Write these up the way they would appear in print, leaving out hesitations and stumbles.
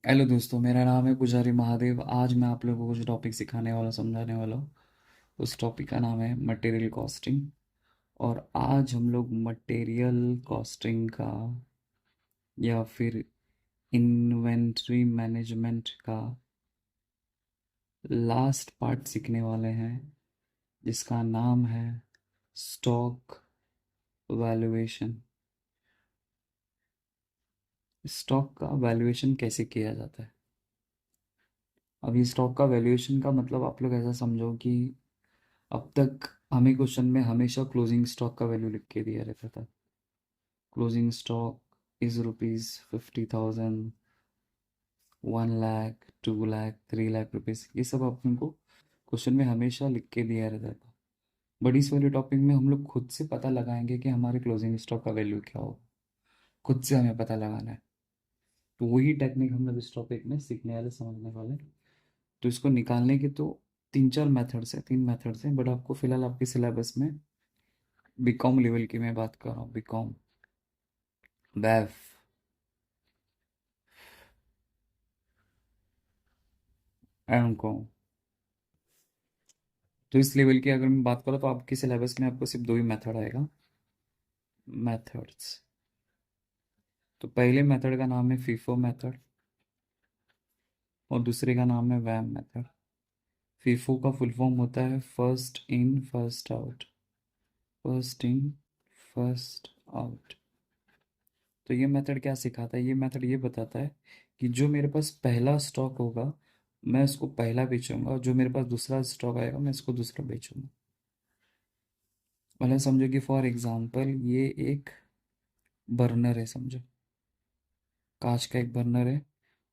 Hello दोस्तों, मेरा नाम है पुजारी महादेव। आज मैं आप लोगों को कुछ टॉपिक सिखाने वाला, समझाने वाला हूँ। उस टॉपिक का नाम है मटेरियल कॉस्टिंग। और आज हम लोग मटेरियल कॉस्टिंग का या फिर इन्वेंट्री मैनेजमेंट का लास्ट पार्ट सीखने वाले हैं, जिसका नाम है स्टॉक वैल्यूएशन। स्टॉक का वैल्यूएशन कैसे किया जाता है? अब ये स्टॉक का वैल्यूएशन का मतलब आप लोग ऐसा समझो कि अब तक हमें क्वेश्चन में हमेशा क्लोजिंग स्टॉक का वैल्यू लिख के दिया रहता था। Closing stock is ₹50,000, 1 lakh, 2 lakh, 3 lakh rupees, ये सब अपन को क्वेश्चन में हमेशा लिख के दिया रहता था। बट इस वाले टॉपिक में हम लोग खुद से पता लगाएंगे कि हमारे क्लोजिंग स्टॉक का वैल्यू क्या हो। खुद से हमें पता लगाना है। तो वही टेक्निक हम लोग इस टॉपिक में सीखने वाले, समझने वाले। तो इसको निकालने के तो तीन चार मेथड्स हैं, 3 मेथड्स हैं, बट आपको फिलहाल आपके सिलेबस में बीकॉम लेवल की मैं बात कर रहा हूँ। BCom, BAF, MCom. तो इस लेवल की अगर मैं बात करूँ तो आपके सिलेबस में आपको सिर्फ दो ही मेथड आएगा। मेथड्स। तो पहले मेथड का नाम है फीफो मेथड और दूसरे का नाम है वैम मेथड। फीफो का फुल फॉर्म होता है first in first out. First in first out. तो ये मेथड क्या सिखाता है? ये मेथड ये बताता है कि जो मेरे पास पहला स्टॉक होगा मैं उसको पहला बेचूंगा, और जो मेरे पास दूसरा स्टॉक आएगा मैं इसको दूसरा बेचूंगा। मतलब समझो कि फॉर एग्जांपल ये एक बर्नर है, समझो। कांच का एक बर्नर है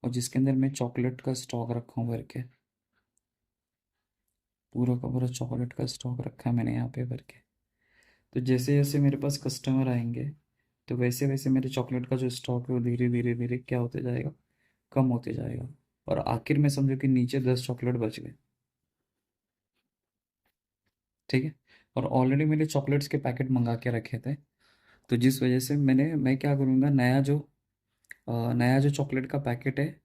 और जिसके अंदर मैं चॉकलेट का स्टॉक रखा हूँ भर के। पूरा का पूरा चॉकलेट का स्टॉक रखा है मैंने यहाँ पे भर के। तो जैसे जैसे मेरे पास कस्टमर आएंगे तो वैसे वैसे मेरे चॉकलेट का जो स्टॉक है वो धीरे धीरे धीरे क्या होते जाएगा, कम होते जाएगा। और आखिर में समझो कि नीचे 10 चॉकलेट बच गए। ठीक है। और ऑलरेडी मैंने चॉकलेट्स के पैकेट मंगा के रखे थे। तो जिस वजह से मैं क्या करूँगा, नया जो चॉकलेट का पैकेट है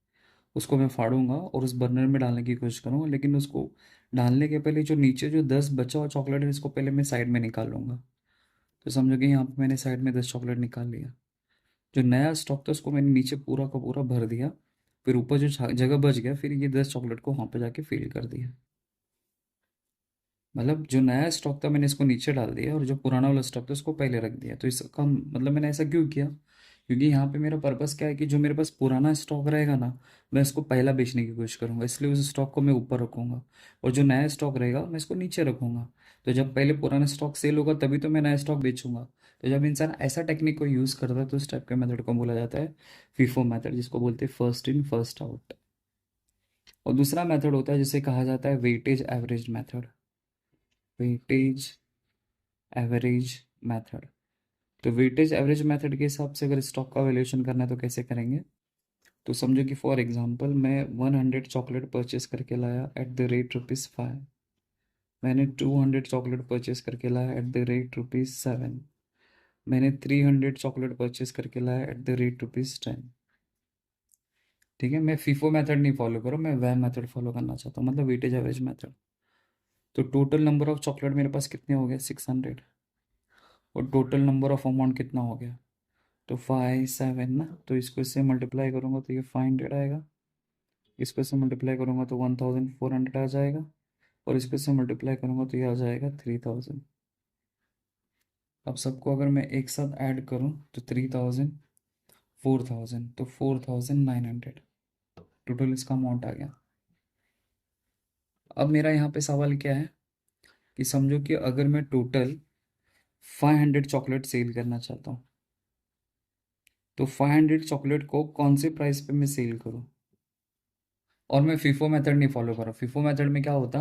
उसको मैं फाड़ूंगा और उस बर्नर में डालने की कोशिश करूँगा, लेकिन उसको डालने के पहले जो नीचे जो 10 बचा हुआ चॉकलेट है इसको पहले मैं साइड में निकाल लूँगा। तो समझो कि यहाँ पे मैंने साइड में 10 चॉकलेट निकाल लिया। जो नया स्टॉक था उसको मैंने नीचे पूरा का पूरा भर दिया। फिर ऊपर जो जगह बच गया फिर ये 10 चॉकलेट को वहाँ पे जाके फिल कर दिया। मतलब जो नया स्टॉक था मैंने इसको नीचे डाल दिया और जो पुराना वाला स्टॉक था उसको पहले रख दिया। तो इसका मतलब मैंने ऐसा क्यों किया? क्योंकि यहाँ पे मेरा पर्पस क्या है कि जो मेरे पास पुराना स्टॉक रहेगा ना मैं इसको पहला बेचने की कोशिश करूंगा, इसलिए उस स्टॉक को मैं ऊपर रखूंगा। और जो नया स्टॉक रहेगा मैं इसको नीचे रखूंगा। तो जब पहले पुराना स्टॉक सेल होगा तभी तो मैं नया स्टॉक बेचूंगा। तो जब इंसान ऐसा टेक्निक को यूज़ करता है तो उस टाइप के मेथड को बोला जाता है फीफो मेथड, जिसको बोलते हैं फर्स्ट इन फर्स्ट आउट। और दूसरा मेथड होता है जिसे कहा जाता है weightage average method. Weightage average method. तो वेटेज एवरेज मेथड के हिसाब से अगर स्टॉक का वैल्यूएशन करना है तो कैसे करेंगे? तो समझो कि फॉर एग्जांपल मैं 100 चॉकलेट परचेस करके लाया एट द रेट ₹5। मैंने 200 चॉकलेट परचेस करके लाया एट द रेट ₹7। मैंने 300 चॉकलेट परचेस करके लाया एट द रेट ₹10। ठीक है, मैं फीफो मेथड नहीं फॉलो करूँ, मैं वह मेथड फॉलो करना चाहता हूँ, मतलब वेटेज एवरेज मेथड। तो टोटल नंबर ऑफ चॉकलेट मेरे पास कितने हो गए? 600। और टोटल नंबर ऑफ अमाउंट कितना हो गया? तो 5 7 ना, तो इसको इससे मल्टीप्लाई करूँगा तो ये 500 आएगा। इसको इससे मल्टीप्लाई करूँगा तो 1400 आ जाएगा। और इसको इससे मल्टीप्लाई करूँगा तो ये आ जाएगा 3000। अब सबको अगर मैं एक साथ ऐड करूँ तो 3000, 4000, तो 4900 टोटल इसका अमाउंट आ गया। अब मेरा यहाँ पे सवाल क्या है कि समझो कि अगर मैं टोटल 500 चॉकलेट सेल करना चाहता हूँ तो 500 चॉकलेट को कौन से प्राइस पे मैं सेल करूँ? और मैं फीफो मेथड नहीं फॉलो कर रहा हूँ। फीफो मेथड में क्या होता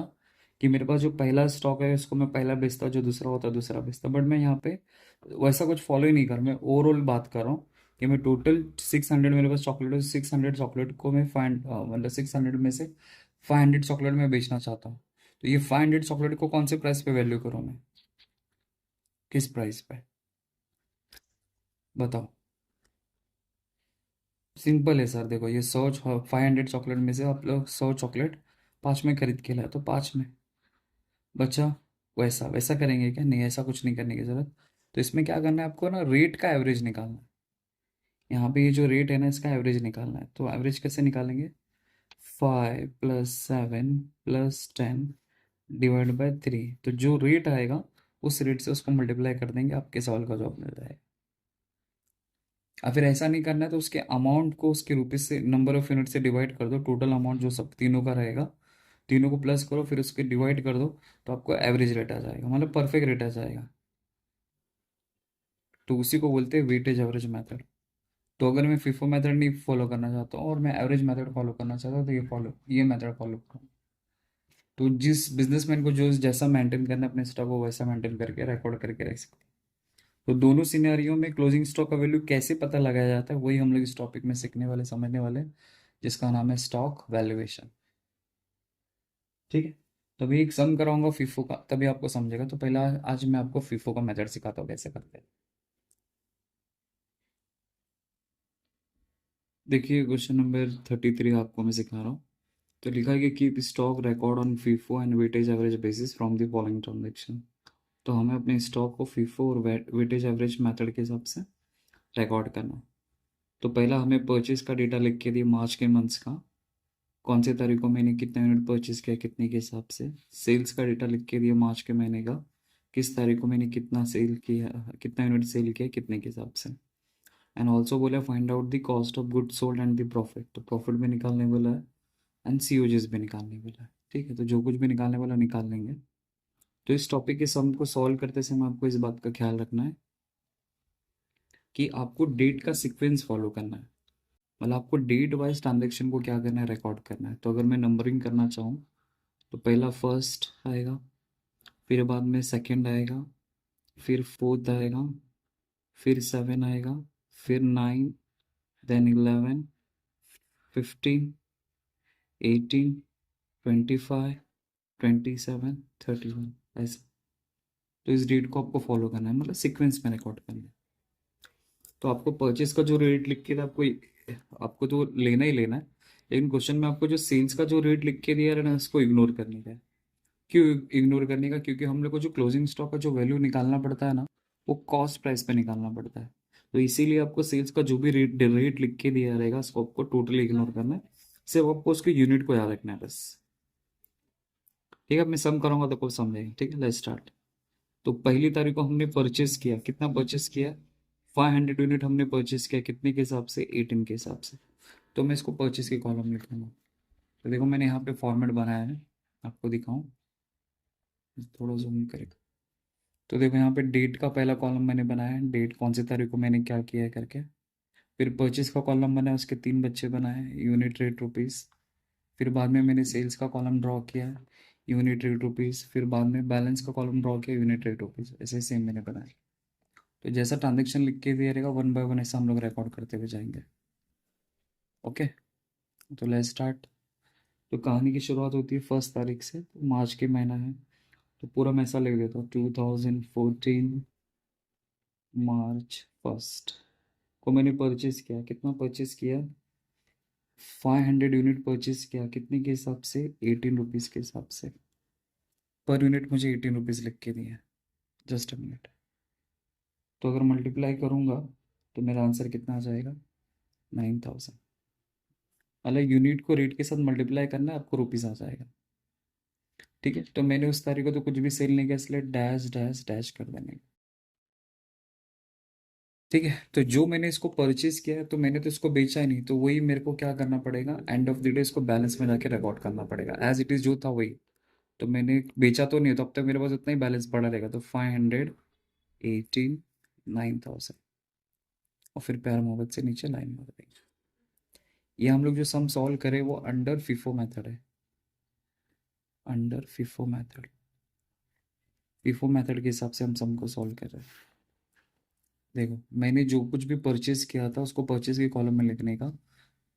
कि मेरे पास जो पहला स्टॉक है उसको मैं पहला बेचता, जो दूसरा होता दूसरा बेचता। बट मैं यहाँ पे वैसा कुछ फॉलो ही नहीं कर, मैं ओवरऑल बात कर रहा हूँ कि मैं टोटल 600 मेरे पास चॉकलेट है, 600 चॉकलेट को मैं फाइंड मतलब 600 में से 500 चॉकलेट में बेचना चाहता हूँ। तो ये 500 चॉकलेट को कौन से प्राइस पे वैल्यू करूँ मैं? किस प्राइस पे? बताओ। सिंपल है सर, देखो ये 500 चॉकलेट में से आप लोग 100 चॉकलेट 5 में खरीद के लाए तो 5 में बचा। वैसा वैसा करेंगे क्या? नहीं, ऐसा कुछ नहीं करने की जरूरत। तो इसमें क्या करना है आपको ना, रेट का एवरेज निकालना है। यहाँ पे ये जो रेट है ना, इसका एवरेज निकालना है। तो एवरेज कैसे निकालेंगे? 5 + 7 + 10 डिवाइड बाय 3। तो जो रेट आएगा उस रेट से उसको मल्टीप्लाई कर देंगे, आपके सवाल का जवाब मिल जाएगा। और फिर ऐसा नहीं करना है तो उसके अमाउंट को उसके रुपीज से, नंबर ऑफ यूनिट से डिवाइड कर दो, टोटल अमाउंट जो सब तीनों का रहेगा, तीनों को प्लस करो, फिर उसके डिवाइड कर दो, तो आपको एवरेज रेट आ जाएगा, मतलब परफेक्ट रेट आ जाएगा। तो उसी को बोलते हैं वेटेज एवरेज मेथड। तो अगर मैं फीफो मेथड नहीं फॉलो करना चाहता हूँ और मैं एवरेज मेथड फॉलो करना चाहता हूँ, तो ये मेथड फॉलो करूँ। तो जिस बिजनेसमैन को जो जैसा मेंटेन करना है अपने स्टॉक को, वैसा मेंटेन करके रिकॉर्ड करके रख सकते हैं। तो दोनों सिनेरियो में क्लोजिंग स्टॉक का वैल्यू कैसे पता लगाया जाता है, वही हम लोग इस टॉपिक में सीखने वाले, समझने वाले हैं, जिसका नाम है स्टॉक वैल्यूएशन। ठीक है। तभी एक सम कराऊंगा फीफो का, तभी आपको समझेगा। तो पहला आज मैं आपको फीफो का मेथड सिखाता हूँ कैसे करते हैं। देखिए क्वेश्चन नंबर 33 आपको मैं सिखा रहा हूँ। तो लिखा है कि keep stock record on FIFO and weightage average basis from the following transaction. तो हमें अपने स्टॉक को फीफो और वेटेज एवरेज मेथड के हिसाब से रिकॉर्ड करना है। तो पहला हमें परचेज का डेटा लिख के दिया, मार्च के मंथ्स का, कौन से तारीखों में मैंने कितना यूनिट परचेज किया, कितने के हिसाब से। सेल्स का डेटा लिख के दिया मार्च के महीने का, किस तारीख को मैंने कितना सेल किया, कितना यूनिट सेल किया, कितने के हिसाब से। एंड ऑल्सो बोला find out the cost of good sold and the profit. तो प्रॉफिट भी निकालने बोला है एंड सीओजीएस भी निकालने बोला है। ठीक है, तो जो कुछ भी निकालने वाला निकाल लेंगे। तो इस टॉपिक के सम को सॉल्व करते समय आपको इस बात का ख्याल रखना है कि आपको डेट का सीक्वेंस फॉलो करना है। मतलब आपको डेट वाइज ट्रांजेक्शन को क्या करना है, रिकॉर्ड करना है। तो अगर मैं नंबरिंग करना चाहूँ, तो पहला फर्स्ट आएगा, फिर बाद में सेकंड आएगा, फिर फोर्थ आएगा, फिर 7 आएगा, फिर 9, देन 11, 15, 18, 25, 27, 31, ऐसा। तो इस डेट को आपको फॉलो करना है, मतलब सीक्वेंस में रिकॉर्ड करना है। तो आपको परचेस का जो रेट लिख के था, आपको तो लेना ही लेना है। लेकिन क्वेश्चन में आपको जो सेल्स का जो रेट लिख के दिया है ना, उसको इग्नोर करने का है। क्यों इग्नोर करने का? क्योंकि हम लोग को जो क्लोजिंग स्टॉक का जो वैल्यू निकालना पड़ता है ना, वो कॉस्ट प्राइस पे निकालना पड़ता है। तो इसीलिए आपको सेल्स का जो भी रेट लिख के दिया रहेगा, उसको आपको टोटली इग्नोर करना है। सिर्फ आपको उसके यूनिट को याद रखना है बस। ठीक है, अब मैं सम करूंगा तो आपको समझेगा। ठीक है, लेट्स स्टार्ट। तो पहली तारीख को हमने परचेस किया, कितना परचेस किया? 500 यूनिट हमने परचेस किया, कितने के हिसाब से? 18 के हिसाब से। तो मैं इसको परचेस के कॉलम लिख लूंगा। तो देखो मैंने यहाँ पे फॉर्मेट बनाया है, आपको दिखाऊं, थोड़ा जूम करेगा। तो देखो यहाँ पे डेट का पहला कॉलम मैंने बनाया है, डेट कौन सी तारीख को मैंने क्या किया है करके। फिर परचेस का कॉलम बनाया, उसके 3 बच्चे बनाए, यूनिट रेट रुपीज़। फिर बाद में मैंने सेल्स का कॉलम ड्रॉ किया है, यूनिट रेट रुपीज़। फिर बाद में बैलेंस का कॉलम ड्रॉ किया, यूनिट रेट रुपीज़। ऐसे सेम मैंने बनाया। तो जैसा ट्रांजेक्शन लिख के दिया रहेगा, वन बाय वन ऐसा हम लोग रिकॉर्ड करते हुए जाएंगे। ओके, तो लेट्स स्टार्ट। तो कहानी की शुरुआत होती है 1 तारीख से, तो मार्च के महीना है। तो पूरा मैं ऐसा लिख देता हूँ, 2014 मार्च 1 को मैंने परचेज किया। कितना परचेज किया? 500 यूनिट परचेज किया, कितने के हिसाब से? 18 रुपीज़ के हिसाब से। पर यूनिट मुझे 18 रुपीज़ लिख के दिए। Just a minute. तो अगर मल्टीप्लाई करूँगा तो मेरा आंसर कितना आ जाएगा? 9000। मतलब यूनिट को रेट के साथ मल्टीप्लाई करना है, आपको रुपीज़ आ जाएगा। ठीक है, तो मैंने उस तारीख को तो कुछ भी सेल नहीं किया, इसलिए डैश डैश डैश कर देने। ठीक है, तो जो मैंने इसको परचेज किया है, तो मैंने तो इसको बेचा ही नहीं, तो वही मेरे को क्या करना पड़ेगा, एंड ऑफ द डे इसको बैलेंस में जाके रिकॉर्ड करना पड़ेगा एज इट इज़ जो था वही। तो मैंने बेचा तो नहीं, तो अब तक मेरे पास उतना ही बैलेंस पड़ा रहेगा। तो 518, 9000, और फिर पैर मोहब्बत से नीचे लाइन मार देंगे। ये हम लोग जो सम सॉल्व करें वो अंडर फीफो मेथड है, under FIFO method. FIFO method के हिसाब से हम सम को सॉल्व कर रहे हैं। देखो मैंने जो कुछ भी परचेज किया था, उसको परचेज के कॉलम में लिखने का।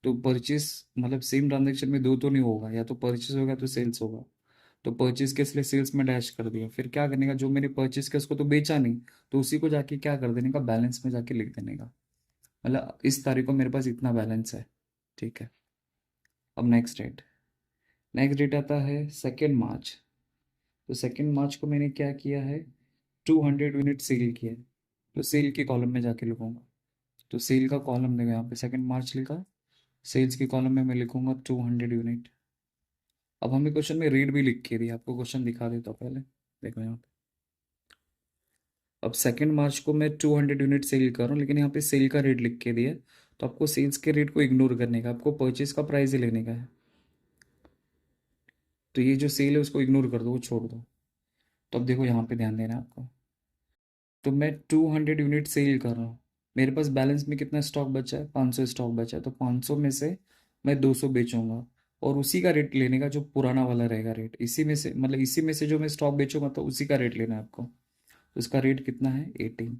तो परचेज मतलब सेम ट्रांजेक्शन में दो तो नहीं होगा, या तो परचेज होगा तो सेल्स होगा। तो परचेज के इसलिए सेल्स में डैश कर दिया। फिर क्या करने का, जो मैंने परचेज किया उसको तो बेचा नहीं, तो उसी को जाके क्या कर देने का, बैलेंस में जाके लिख देने का। मतलब इस तारीख को मेरे पास इतना बैलेंस है। ठीक है। अब नेक्स्ट डेट आता है 2 मार्च। तो 2 मार्च को मैंने क्या किया है, 200 यूनिट सेल किया है। तो सेल के कॉलम में जाके लिखूंगा। तो सेल का कॉलम देखो, यहाँ पे 2 मार्च लिखा, सेल्स के कॉलम में मैं लिखूंगा 200 यूनिट। अब हमें क्वेश्चन में रेट भी लिख के दिया, आपको क्वेश्चन दिखा देता हूँ पहले। देखो यहाँ पे, अब 2 मार्च को मैं 200 यूनिट सेल कर रहा हूँ, लेकिन यहाँ पे सेल का रेट लिख के दिया है। तो आपको सेल्स के रेट को इग्नोर करने का, आपको परचेज का प्राइस ही लेने का है। तो ये जो सेल है उसको इग्नोर कर दो, वो छोड़ दो। तो अब देखो यहाँ पे ध्यान देना है आपको। तो मैं 200 यूनिट सेल कर रहा हूँ, मेरे पास बैलेंस में कितना स्टॉक बचा है, 500 स्टॉक बचा है। तो 500 में से मैं 200 बेचूंगा, और उसी का रेट लेने का जो पुराना वाला रहेगा रेट, इसी में से मतलब इसी में से जो मैं स्टॉक बेचूंगा तो उसी का रेट लेना है आपको। तो इसका रेट कितना है, 18।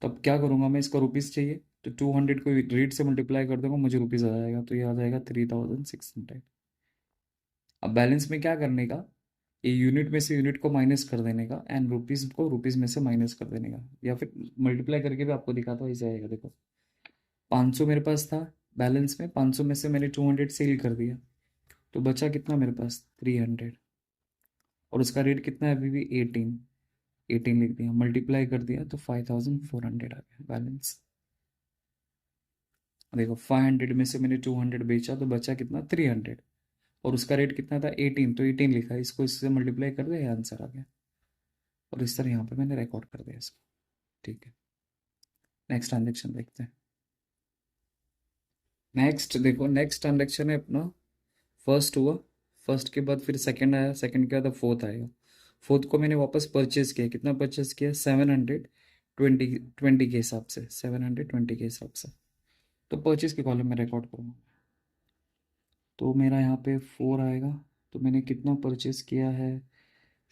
तो अब क्या करूंगा मैं, इसका रुपीज़ चाहिए, तो 200 को रेट से मल्टीप्लाई कर दूंगा, मुझे रुपीज़ आ जाएगा। तो ये आ जाएगा 3600। अब बैलेंस में क्या करने का, ये यूनिट में से यूनिट को माइनस कर देने का, एंड रुपीज़ को रुपीज़ में से माइनस कर देने का, या फिर मल्टीप्लाई करके भी आपको दिखाता हूँ, ऐसे आएगा। देखो 500 मेरे पास था बैलेंस में, 500 में से मैंने 200 सेल कर दिया, तो बचा कितना मेरे पास, 300। और उसका रेट कितना है अभी भी, 18 लिख दिया, मल्टीप्लाई कर दिया, तो 5400 आ गया बैलेंस। देखो 500 में से मैंने 200 बेचा, तो बचा कितना, 300। और उसका रेट कितना था, 18, तो 18 लिखा, इसको इससे मल्टीप्लाई कर दिया, आंसर आ गया। और इस तरह यहाँ पे मैंने रिकॉर्ड कर दिया इसको। ठीक है। नेक्स्ट ट्रांजेक्शन देखते हैं। नेक्स्ट देखो, नेक्स्ट ट्रांजेक्शन है अपना, फर्स्ट हुआ, फर्स्ट के बाद फिर सेकंड आया, सेकंड के बाद फोर्थ आएगा। फोर्थ को मैंने वापस परचेज किया, कितना परचेज किया, 720 के हिसाब से, 720 के हिसाब से। तो परचेज के कॉलम में रिकॉर्ड करूँगा। तो मेरा यहाँ पे 4 आएगा। तो मैंने कितना परचेज किया है,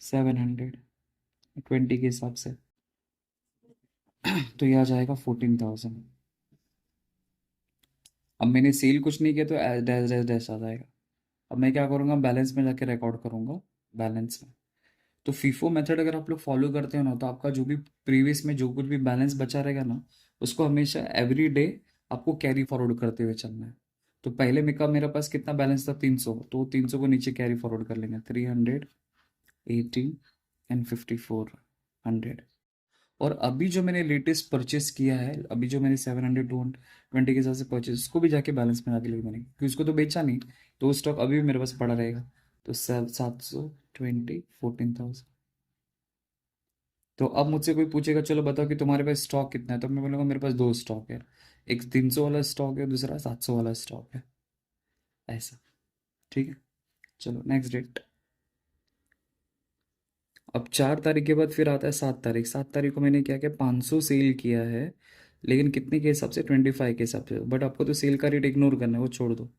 720 के हिसाब से। तो ये आ जाएगा 14,000। अब मैंने सेल कुछ नहीं किया, तो डैश डैश डैश आ जाएगा। अब मैं क्या करूँगा, बैलेंस में जाके रिकॉर्ड करूँगा, बैलेंस में। तो फीफो मेथड अगर आप लोग फॉलो करते हो ना, तो आपका जो भी प्रीवियस में जो कुछ भी बैलेंस बचा रहेगा ना, उसको हमेशा एवरी डे आपको कैरी फॉरवर्ड करते हुए चलना है। तो पहले मेरे पास कितना बैलेंस था, 300, तो 300 को नीचे कैरी फॉरवर्ड कर लेंगे, 318 एंड 5400। और अभी जो मैंने लेटेस्ट परचेस किया है, अभी जो मैंने 720 के हिसाब से परचेस, उसको भी जाके बैलेंस में आके लिख मैंने, क्योंकि उसको तो बेचा नहीं, तो वो स्टॉक अभी भी मेरे पास पड़ा रहेगा। तो 720, 14,000। तो अब मुझसे कोई पूछेगा, चलो बताओ कि तुम्हारे पास स्टॉक कितना है, तो मैं बोलूँगा मेरे पास दो स्टॉक है, एक 300 वाला स्टॉक है, दूसरा 700 वाला स्टॉक है, ऐसा। ठीक है। चलो नेक्स्ट डेट। अब 4 तारीख के बाद फिर आता है 7 तारीख। 7 तारीख को मैंने क्या किया, 500 सेल किया है, लेकिन कितने के हिसाब से, 25 के हिसाब से। बट आपको तो सेल का रेट इग्नोर करना है, वो छोड़ दो।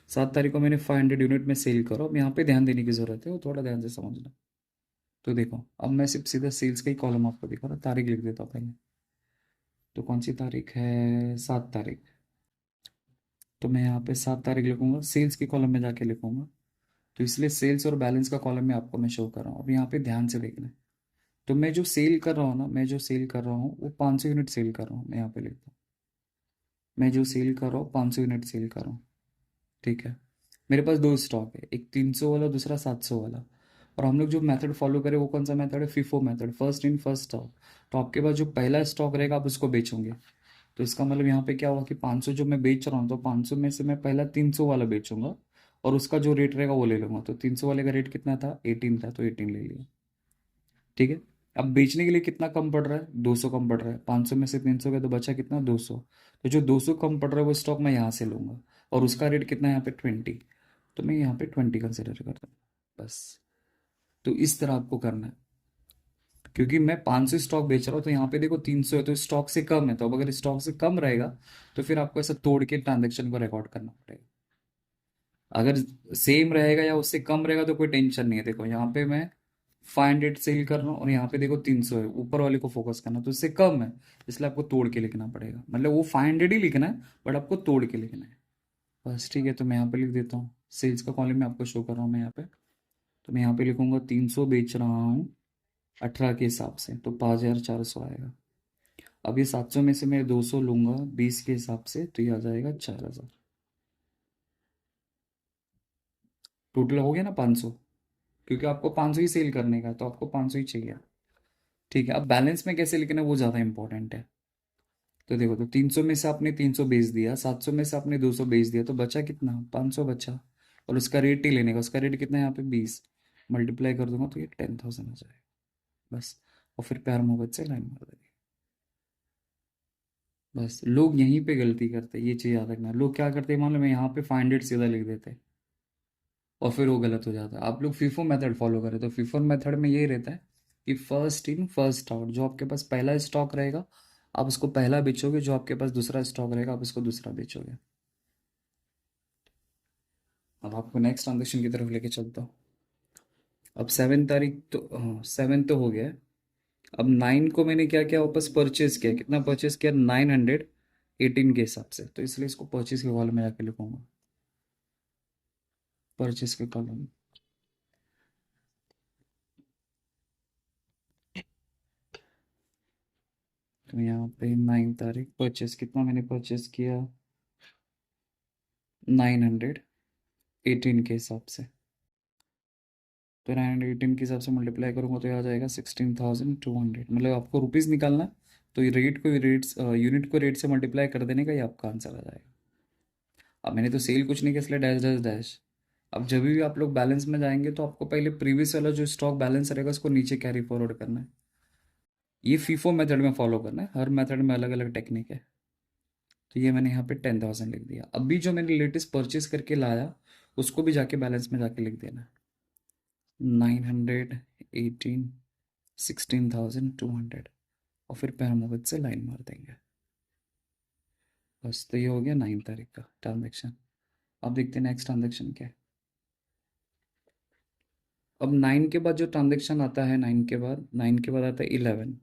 7 तारीख को मैंने 500 यूनिट में सेल करो। अब यहाँ पे ध्यान देने की ज़रूरत है, वो थोड़ा ध्यान से समझना। तो देखो, अब मैं सिर्फ सीधा सेल्स का ही कॉलम आपको दिखा रहा, तारीख लिख देता हूँ पहले। तो कौन सी तारीख है, 7 तारीख। तो मैं यहाँ पे 7 तारीख लिखूंगा, सेल्स के कॉलम में जाके लिखूंगा। तो इसलिए सेल्स और बैलेंस का कॉलम में आपको मैं शो कर रहा हूँ। अब यहाँ पे ध्यान से देखना है। तो मैं जो सेल कर रहा हूँ ना, मैं जो सेल कर रहा हूँ वो 500 यूनिट सेल कर रहा हूँ, मैं यहाँ पे लिखता हूँ। मैं जो सेल कर रहा हूँ 500 यूनिट सेल कर रहा हूँ। ठीक है। मेरे पास दो स्टॉक है, एक 300 वाला, दूसरा 700 वाला। और हम लोग जो मेथड फॉलो करें वो कौन सा मेथड है, FIFO method, first in first stock. तो आपके पास जो पहला स्टॉक रहेगा आप उसको बेचोगे। तो इसका मतलब यहाँ पे क्या हुआ कि 500 जो मैं बेच रहा हूँ, तो 500 में से मैं पहला 300 वाला बेचूंगा, और उसका जो रेट रहेगा वो ले लूंगा। तो 300 वाले का रेट कितना था, 18 था, तो 18 ले लिया। ठीक है। अब बेचने के लिए कितना कम पड़ रहा है, 200 कम पड़ रहा है। 500 में से 300 का तो बचा कितना, 200। तो जो 200 कम पड़ रहा है वो स्टॉक मैं यहाँ से लूंगा, और उसका रेट कितना है यहाँ पे, 20। तो मैं यहाँ पे 20 कंसिडर करता हूँ, बस। तो इस तरह आपको करना है, क्योंकि मैं 500 स्टॉक बेच रहा हूँ, तो यहाँ पे देखो 300 है, तो स्टॉक से कम है। तो अब अगर स्टॉक से कम रहेगा, तो फिर आपको ऐसा तोड़ के ट्रांजेक्शन को रिकॉर्ड करना पड़ेगा। अगर सेम रहेगा या उससे कम रहेगा तो कोई टेंशन नहीं है। देखो यहाँ पे मैं 500 सेल कर रहा हूँ, और यहाँ पे देखो 300 है, ऊपर वाले को फोकस करना, तो इससे कम है, इसलिए आपको तोड़ के लिखना पड़ेगा। मतलब वो 500 ही लिखना है, बट आपको तोड़ के लिखना है, बस। ठीक है। तो मैं यहाँ पे लिख देता हूँ, सेल्स का कॉलम में आपको शो कर रहा हूँ मैं यहाँ पे। तो मैं यहाँ पे लिखूंगा 300 बेच रहा हूँ 18 के हिसाब से, तो 5,400 आएगा। अब ये 700 में से मैं 200 लूंगा 20 के हिसाब से, तो ये आ जाएगा 4000। टोटल हो गया ना 500, क्योंकि आपको 500 ही सेल करने का है, तो आपको 500 ही चाहिए। ठीक है, अब बैलेंस में कैसे लिखना है वो ज़्यादा इंपॉर्टेंट है। तो देखो, तो 300 में से आपने 300 बेच दिया, 700 में से आपने 200 बेच दिया, तो बचा कितना, 500 बचा। और उसका रेट ही लेने का, उसका रेट कितना है यहाँ पे 20, मल्टीप्लाई कर दूंगा तो ये 10,000 आ जाएगा बस। और फिर प्यार मोहब्बत से लाइन मार देंगे। बस लोग यहीं पे गलती करते हैं, ये चीज़ याद रखना। लोग क्या करते हैं मालूम है, यहाँ पे 500 सीधा लिख देते हैं और फिर वो गलत हो जाता है। आप लोग फीफो मेथड फॉलो करें, तो फीफो मेथड में यही रहता है कि फर्स्ट इन फर्स्ट आउट। जो आपके पास पहला स्टॉक रहेगा आप उसको पहला बेचोगे, जो आपके पास दूसरा स्टॉक रहेगा आप उसको दूसरा बेचोगे। अब आपको नेक्स्ट ट्रांजेक्शन की तरफ लेके चलता हूँ। अब 7 तारीख तो, हाँ 7 तो हो गया है। अब 9 को मैंने क्या किया, वापस परचेज किया। कितना परचेज किया, 918 के हिसाब से, तो इसलिए इसको परचेज के कॉलम में जाके लिखूंगा, परचेज के कॉलम। तो यहाँ पे 9 तारीख परचेज, कितना मैंने परचेज किया, 918 के हिसाब से। तो 918 के हिसाब से मल्टीप्लाई करूंगा तो ये आ जाएगा 16,200। मतलब आपको रुपीज़ निकालना है, तो ये रेट को रेट्स यूनिट को रेट से मल्टीप्लाई कर देने का, ये आपका आंसर आ जाएगा। अब मैंने तो सेल कुछ नहीं किया, इसलिए डैश डैश डैश। अब जब भी आप लोग बैलेंस में जाएंगे तो आपको पहले प्रीवियस वाला जो स्टॉक बैलेंस रहेगा उसको नीचे कैरी फॉरवर्ड करना है। ये फीफो मेथड में फॉलो करना है, हर मेथड में अलग अलग टेक्निक है। तो ये मैंने यहाँ पे 10,000 लिख दिया। अभी जो मैंने लेटेस्ट परचेज करके लाया उसको भी जाके बैलेंस में जाके लिख देना है, 918, 16,200। और फिर पैरामोबत से लाइन मार देंगे बस। तो ये हो गया 9 तारीख का ट्रांजेक्शन। अब देखते हैं नेक्स्ट ट्रांजेक्शन क्या है। अब 9 के बाद जो ट्रांजेक्शन आता है, 9 के बाद आता है 11।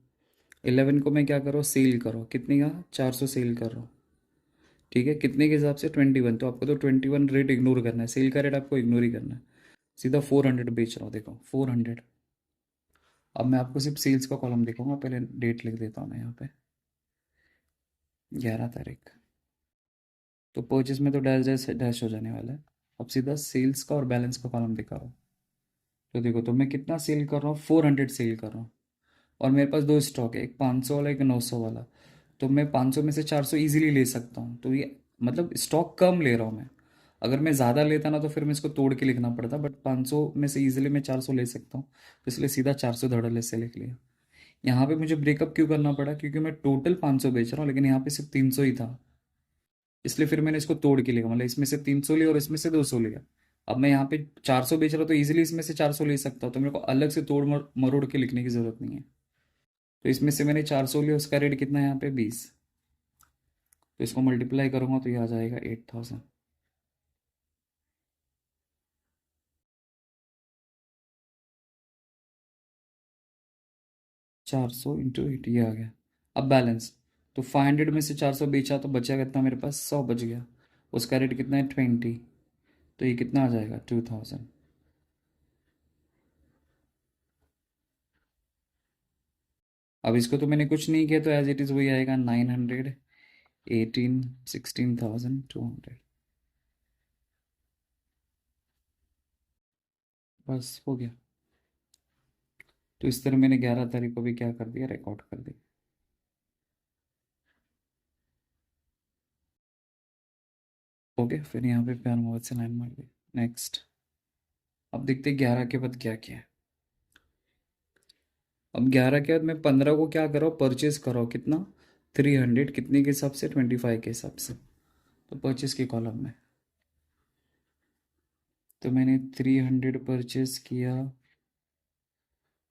11 को मैं क्या करो, सेल करो। कितने का, 400 सेल कर रहा हूँ। ठीक है, कितने के हिसाब से, 21। तो आपको तो 21 रेट इग्नोर करना है, सेल का रेट आपको इग्नोर ही करना है। सीधा 400 बेच रहा हूँ, देखो 400। अब मैं आपको सिर्फ सेल्स का कॉलम दिखाऊंगा, पहले डेट लिख देता हूँ मैं यहाँ पे, 11 तारीख। तो परचेज में तो डैश डैश डैश हो जाने वाला है। अब सीधा सेल्स का और बैलेंस का कॉलम दिखाओ। तो देखो, तो मैं कितना सेल कर रहा हूँ, 400 सेल कर रहा हूँ। और मेरे पास दो स्टॉक है, एक 500 वाला, एक 900 वाला। तो मैं 500 में से 400 इजीली ले सकता हूँ। तो ये मतलब स्टॉक कम ले रहा हूँ मैं। अगर मैं ज़्यादा लेता ना तो फिर मैं इसको तोड़ के लिखना पड़ता, बट 500 में से इजीली मैं 400 ले सकता हूँ, तो इसलिए सीधा 400 धड़ल्ले से लिख लिया। यहाँ पे मुझे ब्रेकअप क्यों करना पड़ा, क्योंकि मैं टोटल 500 बेच रहा हूँ लेकिन यहाँ पे सिर्फ 300 ही था, इसलिए फिर मैंने इसको तोड़ के लिखा। मतलब इसमें से 300 लिया और इसमें से 200 लिया। अब मैं यहाँ पे 400 बेच रहा हूँ तो इजीली इसमें से 400 ले सकता हूँ, तो मेरे को अलग से तोड़ मरोड़ के लिखने की ज़रूरत नहीं है। तो इसमें से मैंने 400 लिया, उसका रेट कितना है यहाँ पे 20। तो इसको मल्टीप्लाई करूंगा तो ये आ जाएगा 8,000। 400 × 8 ये आ गया। अब बैलेंस, तो 500 में से 400 बेचा तो बचा कितना मेरे पास, 100 बच गया। उसका रेट कितना है 20। तो ये कितना आ जाएगा 2,000। अब इसको तो मैंने कुछ नहीं किया, तो एज इट इज़ वही आएगा, 918, 16,200। बस हो गया। तो इस तरह मैंने 11 तारीख को भी क्या कर दिया, रिकॉर्ड कर दिया। ओके, फिर यहाँ पे प्यार मोहब्बत से लाइन मार दी। नेक्स्ट। अब देखते हैं 11 के बाद क्या क्या है। अब 11 के बाद मैं 15 को क्या करो, परचेज करो। कितना, 300। कितने के हिसाब से, 25 के हिसाब से। तो परचेज के कॉलम में, तो मैंने 300 परचेज किया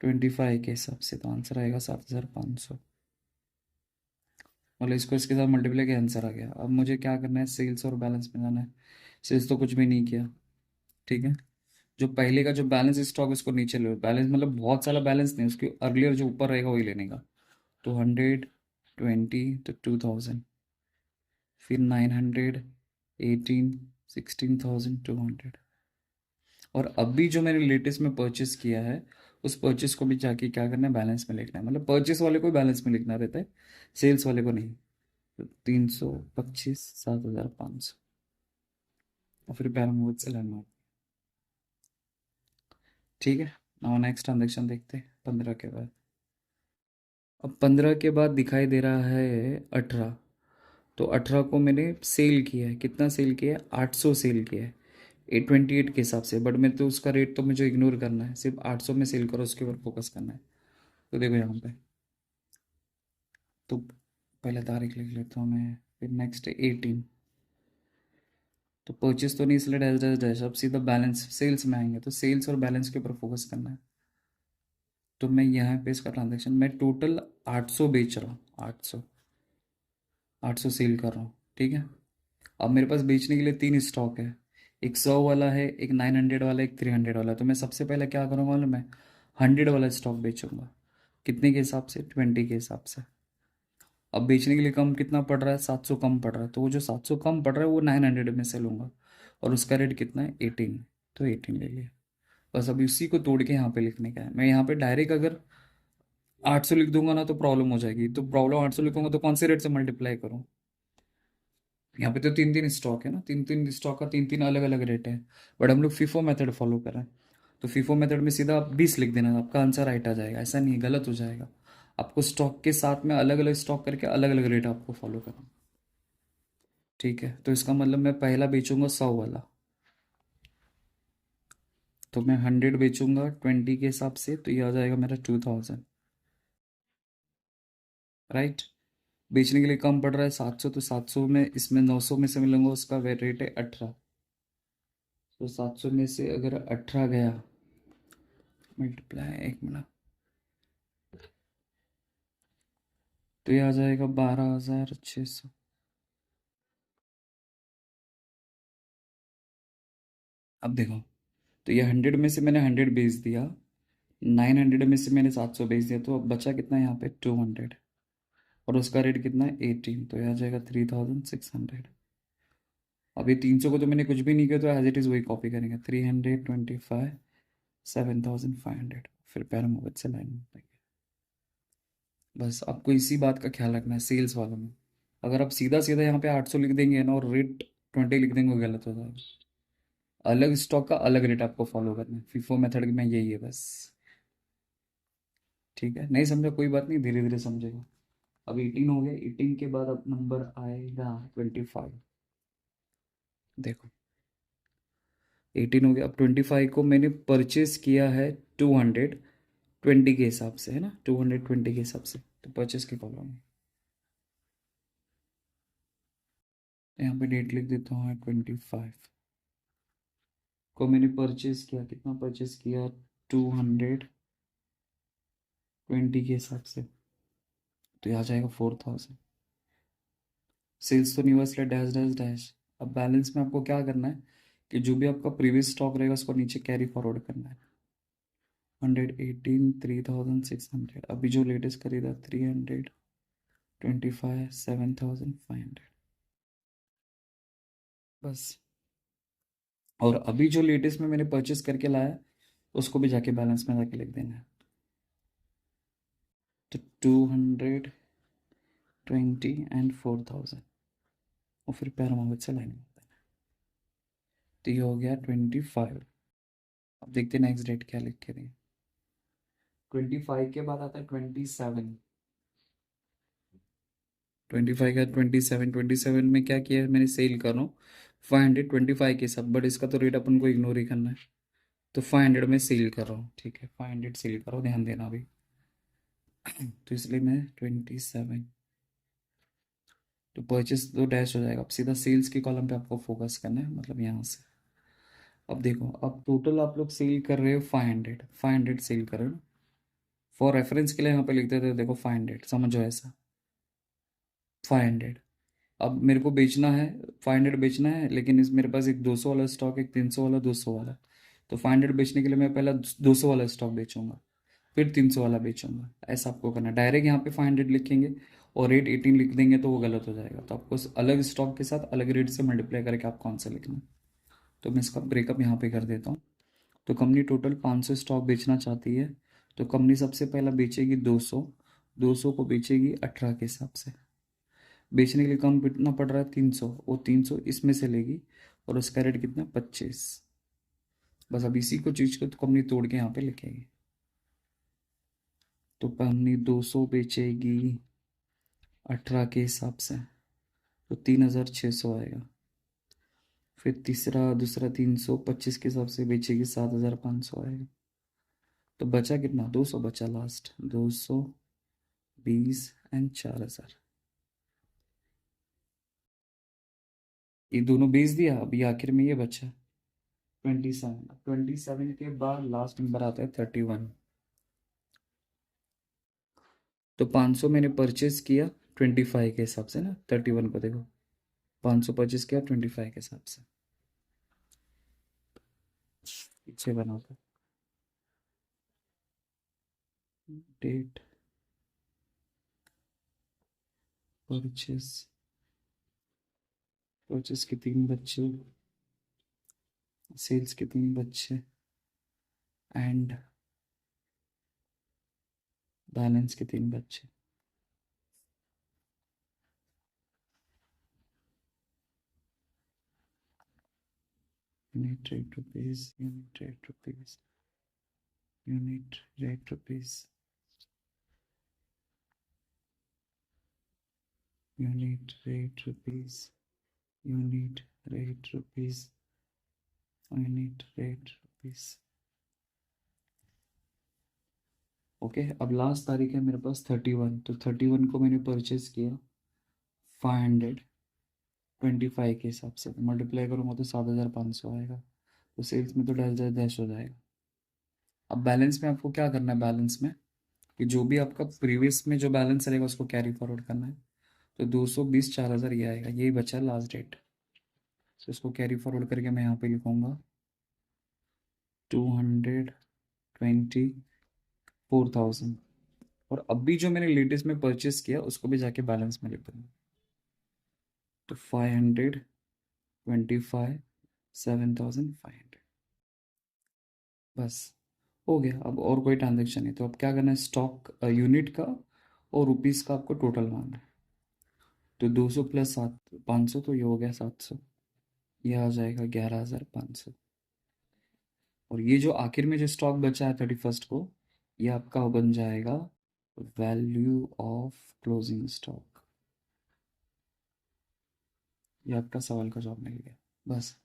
25 के हिसाब से, तो आंसर आएगा 7,500। मतलब इसको इसके साथ मल्टीप्लाई के आंसर आ गया। अब मुझे क्या करना है, सेल्स और बैलेंस में जाना है। सेल्स तो कुछ भी नहीं किया। ठीक है, जो पहले का जो बैलेंस स्टॉक उसको नीचे लो। बैलेंस मतलब बहुत सारा बैलेंस नहीं, उसके अर्लियर जो ऊपर रहेगा वही लेने का। तो 120, तो 2,000। फिर 918, 16,200। और अभी जो मैंने लेटेस्ट में परचेस किया है उस परचेस को भी जाके क्या करना है, बैलेंस में लिखना है। मतलब परचेस वाले को बैलेंस में लिखना रहता है, सेल्स वाले को नहीं। तो 325, 7,500, और फिर पैरामोड से लर्न। ठीक है। और नेक्स्ट ट्रांजेक्शन देखते हैं 15 के बाद। अब 15 के बाद दिखाई दे रहा है 18। तो 18 को मैंने सेल किया है, कितना सेल किया है, 800 सेल किया है 828 के हिसाब से। बट मैं तो उसका रेट तो मुझे इग्नोर करना है, सिर्फ 800 में सेल करो, उसके ऊपर फोकस करना है। तो देखो यहाँ पे, तो पहले तारीख लिख लेता हूँ मैं, फिर नेक्स्ट 18। तो परचेस तो नहीं, इसलिए डैश डैश डैश। अब सीधा बैलेंस सेल्स में आएंगे, तो सेल्स और बैलेंस के ऊपर फोकस करना है। तो मैं यहाँ पे इसका ट्रांजेक्शन, मैं टोटल 800 बेच रहा हूँ, 800, 800 सेल कर रहा हूँ। ठीक है। अब मेरे पास बेचने के लिए तीन स्टॉक है, एक 100 वाला है, एक 900 वाला, एक 300 वाला। तो मैं सबसे पहले क्या करूँगा मालूम है, 100 वाला स्टॉक बेचूंगा। कितने के हिसाब से, 20 के हिसाब से। अब बेचने के लिए कम कितना पड़ रहा है, 700 कम पड़ रहा है। तो वो जो 700 कम पड़ रहा है वो 900 में से लूँगा। और उसका रेट कितना है, 18। तो 18 ले लिया। बस अभी उसी को तोड़ के यहाँ पे लिखने का है। मैं यहाँ पे डायरेक्ट अगर 800 लिख दूंगा ना तो प्रॉब्लम हो जाएगी। तो प्रॉब्लम, 800 लिखूंगा तो कौन से रेट से मल्टीप्लाई करूँ। यहाँ पे तो तीन तीन स्टॉक है ना, तीन तीन स्टॉक का तीन तीन अलग अलग रेट है। बट हम लोग फीफो मेथड फॉलो कर रहे हैं। तो फीफो मेथड में सीधा आप 20 लिख देना, आपका आंसर राइट आ जाएगा। ऐसा नहीं, गलत हो जाएगा। आपको स्टॉक के साथ में अलग अलग स्टॉक करके अलग अलग रेट आपको फॉलो करना। ठीक है। तो इसका मतलब मैं पहला बेचूंगा 100 वाला, तो मैं 100 बेचूंगा 20 के हिसाब से, तो ये आ जाएगा मेरा 2000। राइट। बेचने के लिए कम पड़ रहा है 700, तो 700 में इसमें 900 में से मिलूंगा, उसका रेट है 18। तो 700 में से अगर 18 गया, मल्टीप्लाई, एक मिनट, तो ये आ जाएगा 12,600। अब देखो, तो ये 100 में से मैंने 100 बेच दिया, 900 में से मैंने 700 बेच दिया, तो अब बचा कितना यहाँ पे, 200। और उसका रेट कितना है, 18। तो ये आ जाएगा 3,600। अब ये 300 को तो मैंने कुछ भी नहीं किया, तो एज इट इज़ वही कॉपी करेंगे, 325, 7,500। फिर पैरामोवेट से लाइन में। बस आपको इसी बात का ख्याल रखना है सेल्स वालों में। अगर आप सीधा सीधा यहाँ पे 800 लिख देंगे ना और रेट 20 लिख देंगे, वो गलत हो जाएगा। अलग स्टॉक का अलग रेट आपको फॉलो करना है, फीफो मेथड में यही है बस। ठीक है। नहीं समझा कोई बात नहीं, धीरे धीरे समझेगा। अब 18 हो गया, 18 के बाद अब नंबर आएगा 25। देखो 18 हो गया। अब 25 को मैंने परचेस किया है 220 के हिसाब से, है ना, 220 के हिसाब से। तो परचेस की कॉलम में यहाँ पे डेट लिख देता हूँ, 25 को मैंने परचेस किया। कितना परचेस किया, 220 के हिसाब से। तो यहाँ जाएगा 4000। सेल्स तो नहीं हुआ, इसलिए डैश डैश डैश। अब बैलेंस में आपको क्या करना है कि जो भी आपका प्रीवियस स्टॉक रहेगा उसको नीचे कैरी फॉरवर्ड करना है। 118, 3,600। अभी जो लेटेस्ट खरीदा 325, 7,500। बस। और अभी जो लेटेस्ट में मैंने परचेस करके लाया उसको भी जाके बैलेंस में जाके लिख देना है। तो 220 एंड 4,000, और फिर पैरामाउंट से लाइन में। तो ये हो गया 25। अब देखते हैं नेक्स्ट डेट क्या लिख के दी। 25 के बाद आता है 27। 25 का 27, 27 में क्या किया है मैंने, सेल कर रहा हूँ 525 के साथ। बट इसका तो रेट अपन को इग्नोर ही करना है। तो 500 में सेल कर रहा हूँ। ठीक है, 500 सेल करो, ध्यान देना अभी। तो इसलिए मैं 27, तो परचेस तो डैश हो जाएगा। अब सीधा सेल्स के कॉलम पे आपको फोकस करना है, मतलब यहाँ से। अब देखो, अब टोटल आप लोग सेल कर रहे हो 500, 500 सेल कर रहे हो। फॉर रेफरेंस के लिए यहाँ पे लिख देते हो, देखो 500, समझो ऐसा, 500। अब मेरे को बेचना है, 500 बेचना है, लेकिन इस मेरे पास एक 200 वाला स्टॉक, एक 300 वाला, 200 वाला। तो 500 बेचने के लिए मैं पहला 200 वाला स्टॉक बेचूंगा, फिर 300 वाला बेचूंगा। ऐसा आपको करना है। डायरेक्ट यहाँ पे 500 लिखेंगे और रेट 18 लिख देंगे तो वो गलत हो जाएगा। तो आपको अलग स्टॉक के साथ अलग रेट से मल्टीप्लाई करके आप कौन सा लिखना है। तो मैं इसका ब्रेकअप यहाँ पे कर देता हूँ। तो कंपनी टोटल 500 स्टॉक बेचना चाहती है, तो कंपनी सबसे पहला बेचेगी 200, 200 को बेचेगी 18 के हिसाब से। बेचने के लिए कम कितना पड़ रहा है 300, वो 300 इसमें से लेगी और उसका रेट कितना 25। बस अब इसी को चीज़ को तो कंपनी तोड़ के यहाँ पे लिखेगी। तो कंपनी 200 बेचेगी 18 के हिसाब से, तो 3600 आएगा। फिर दूसरा 325 के हिसाब से बेचेगी 7500 आएगा। तो बचा कितना 200 बचा लास्ट, 220 एंड 4000। ये दोनों बेच दिया, अभी आखिर में ये बचा 27। 27 के बाद लास्ट नंबर आता है 31। तो 500 मैंने परचेज किया 25 के हिसाब से ना, 31 को देखो 500 परचेज किया 25 के हिसाब से। पीछे बना था डेट परचेज, परचेज के 3 बच्चे, सेल्स के 3 बच्चे एंड बैलेंस के 3 बच्चे। Unit rate rupees, unit rate rupees, unit rate rupees, unit rate rupees, unit rate rupees, unit rate rupees. Okay, अब लास्ट तारीख है मेरे पास 31, तो 31 को मैंने परचेज किया 525 के हिसाब से, मल्टीप्लाई करूँगा तो 7500 आएगा। तो सेल्स में तो डैश डैश डैश हो जाएगा। अब बैलेंस में आपको क्या करना है, बैलेंस में कि जो भी आपका प्रीवियस में जो बैलेंस रहेगा उसको कैरी फॉरवर्ड करना है। तो 220 4000 ये आएगा, यही बचा लास्ट डेट। तो इसको कैरी फॉरवर्ड करके मैं यहाँ पे लिखूँगा 224,000। और अभी जो मैंने लेटेस्ट में परचेस किया उसको भी जाके बैलेंस में लिख दूँगा। तो 525 7500, बस हो गया। अब और कोई ट्रांजेक्शन नहीं, तो अब क्या करना है, स्टॉक यूनिट का और रुपीज़ का आपको टोटल मानना है। तो 200 प्लस 500, तो ये हो गया 700, ये आ जाएगा 11500। और ये जो आखिर में जो स्टॉक बचा है 31 को, ये आपका बन जाएगा वैल्यू ऑफ क्लोजिंग स्टॉक। ये आपका सवाल का जवाब मिल गया। बस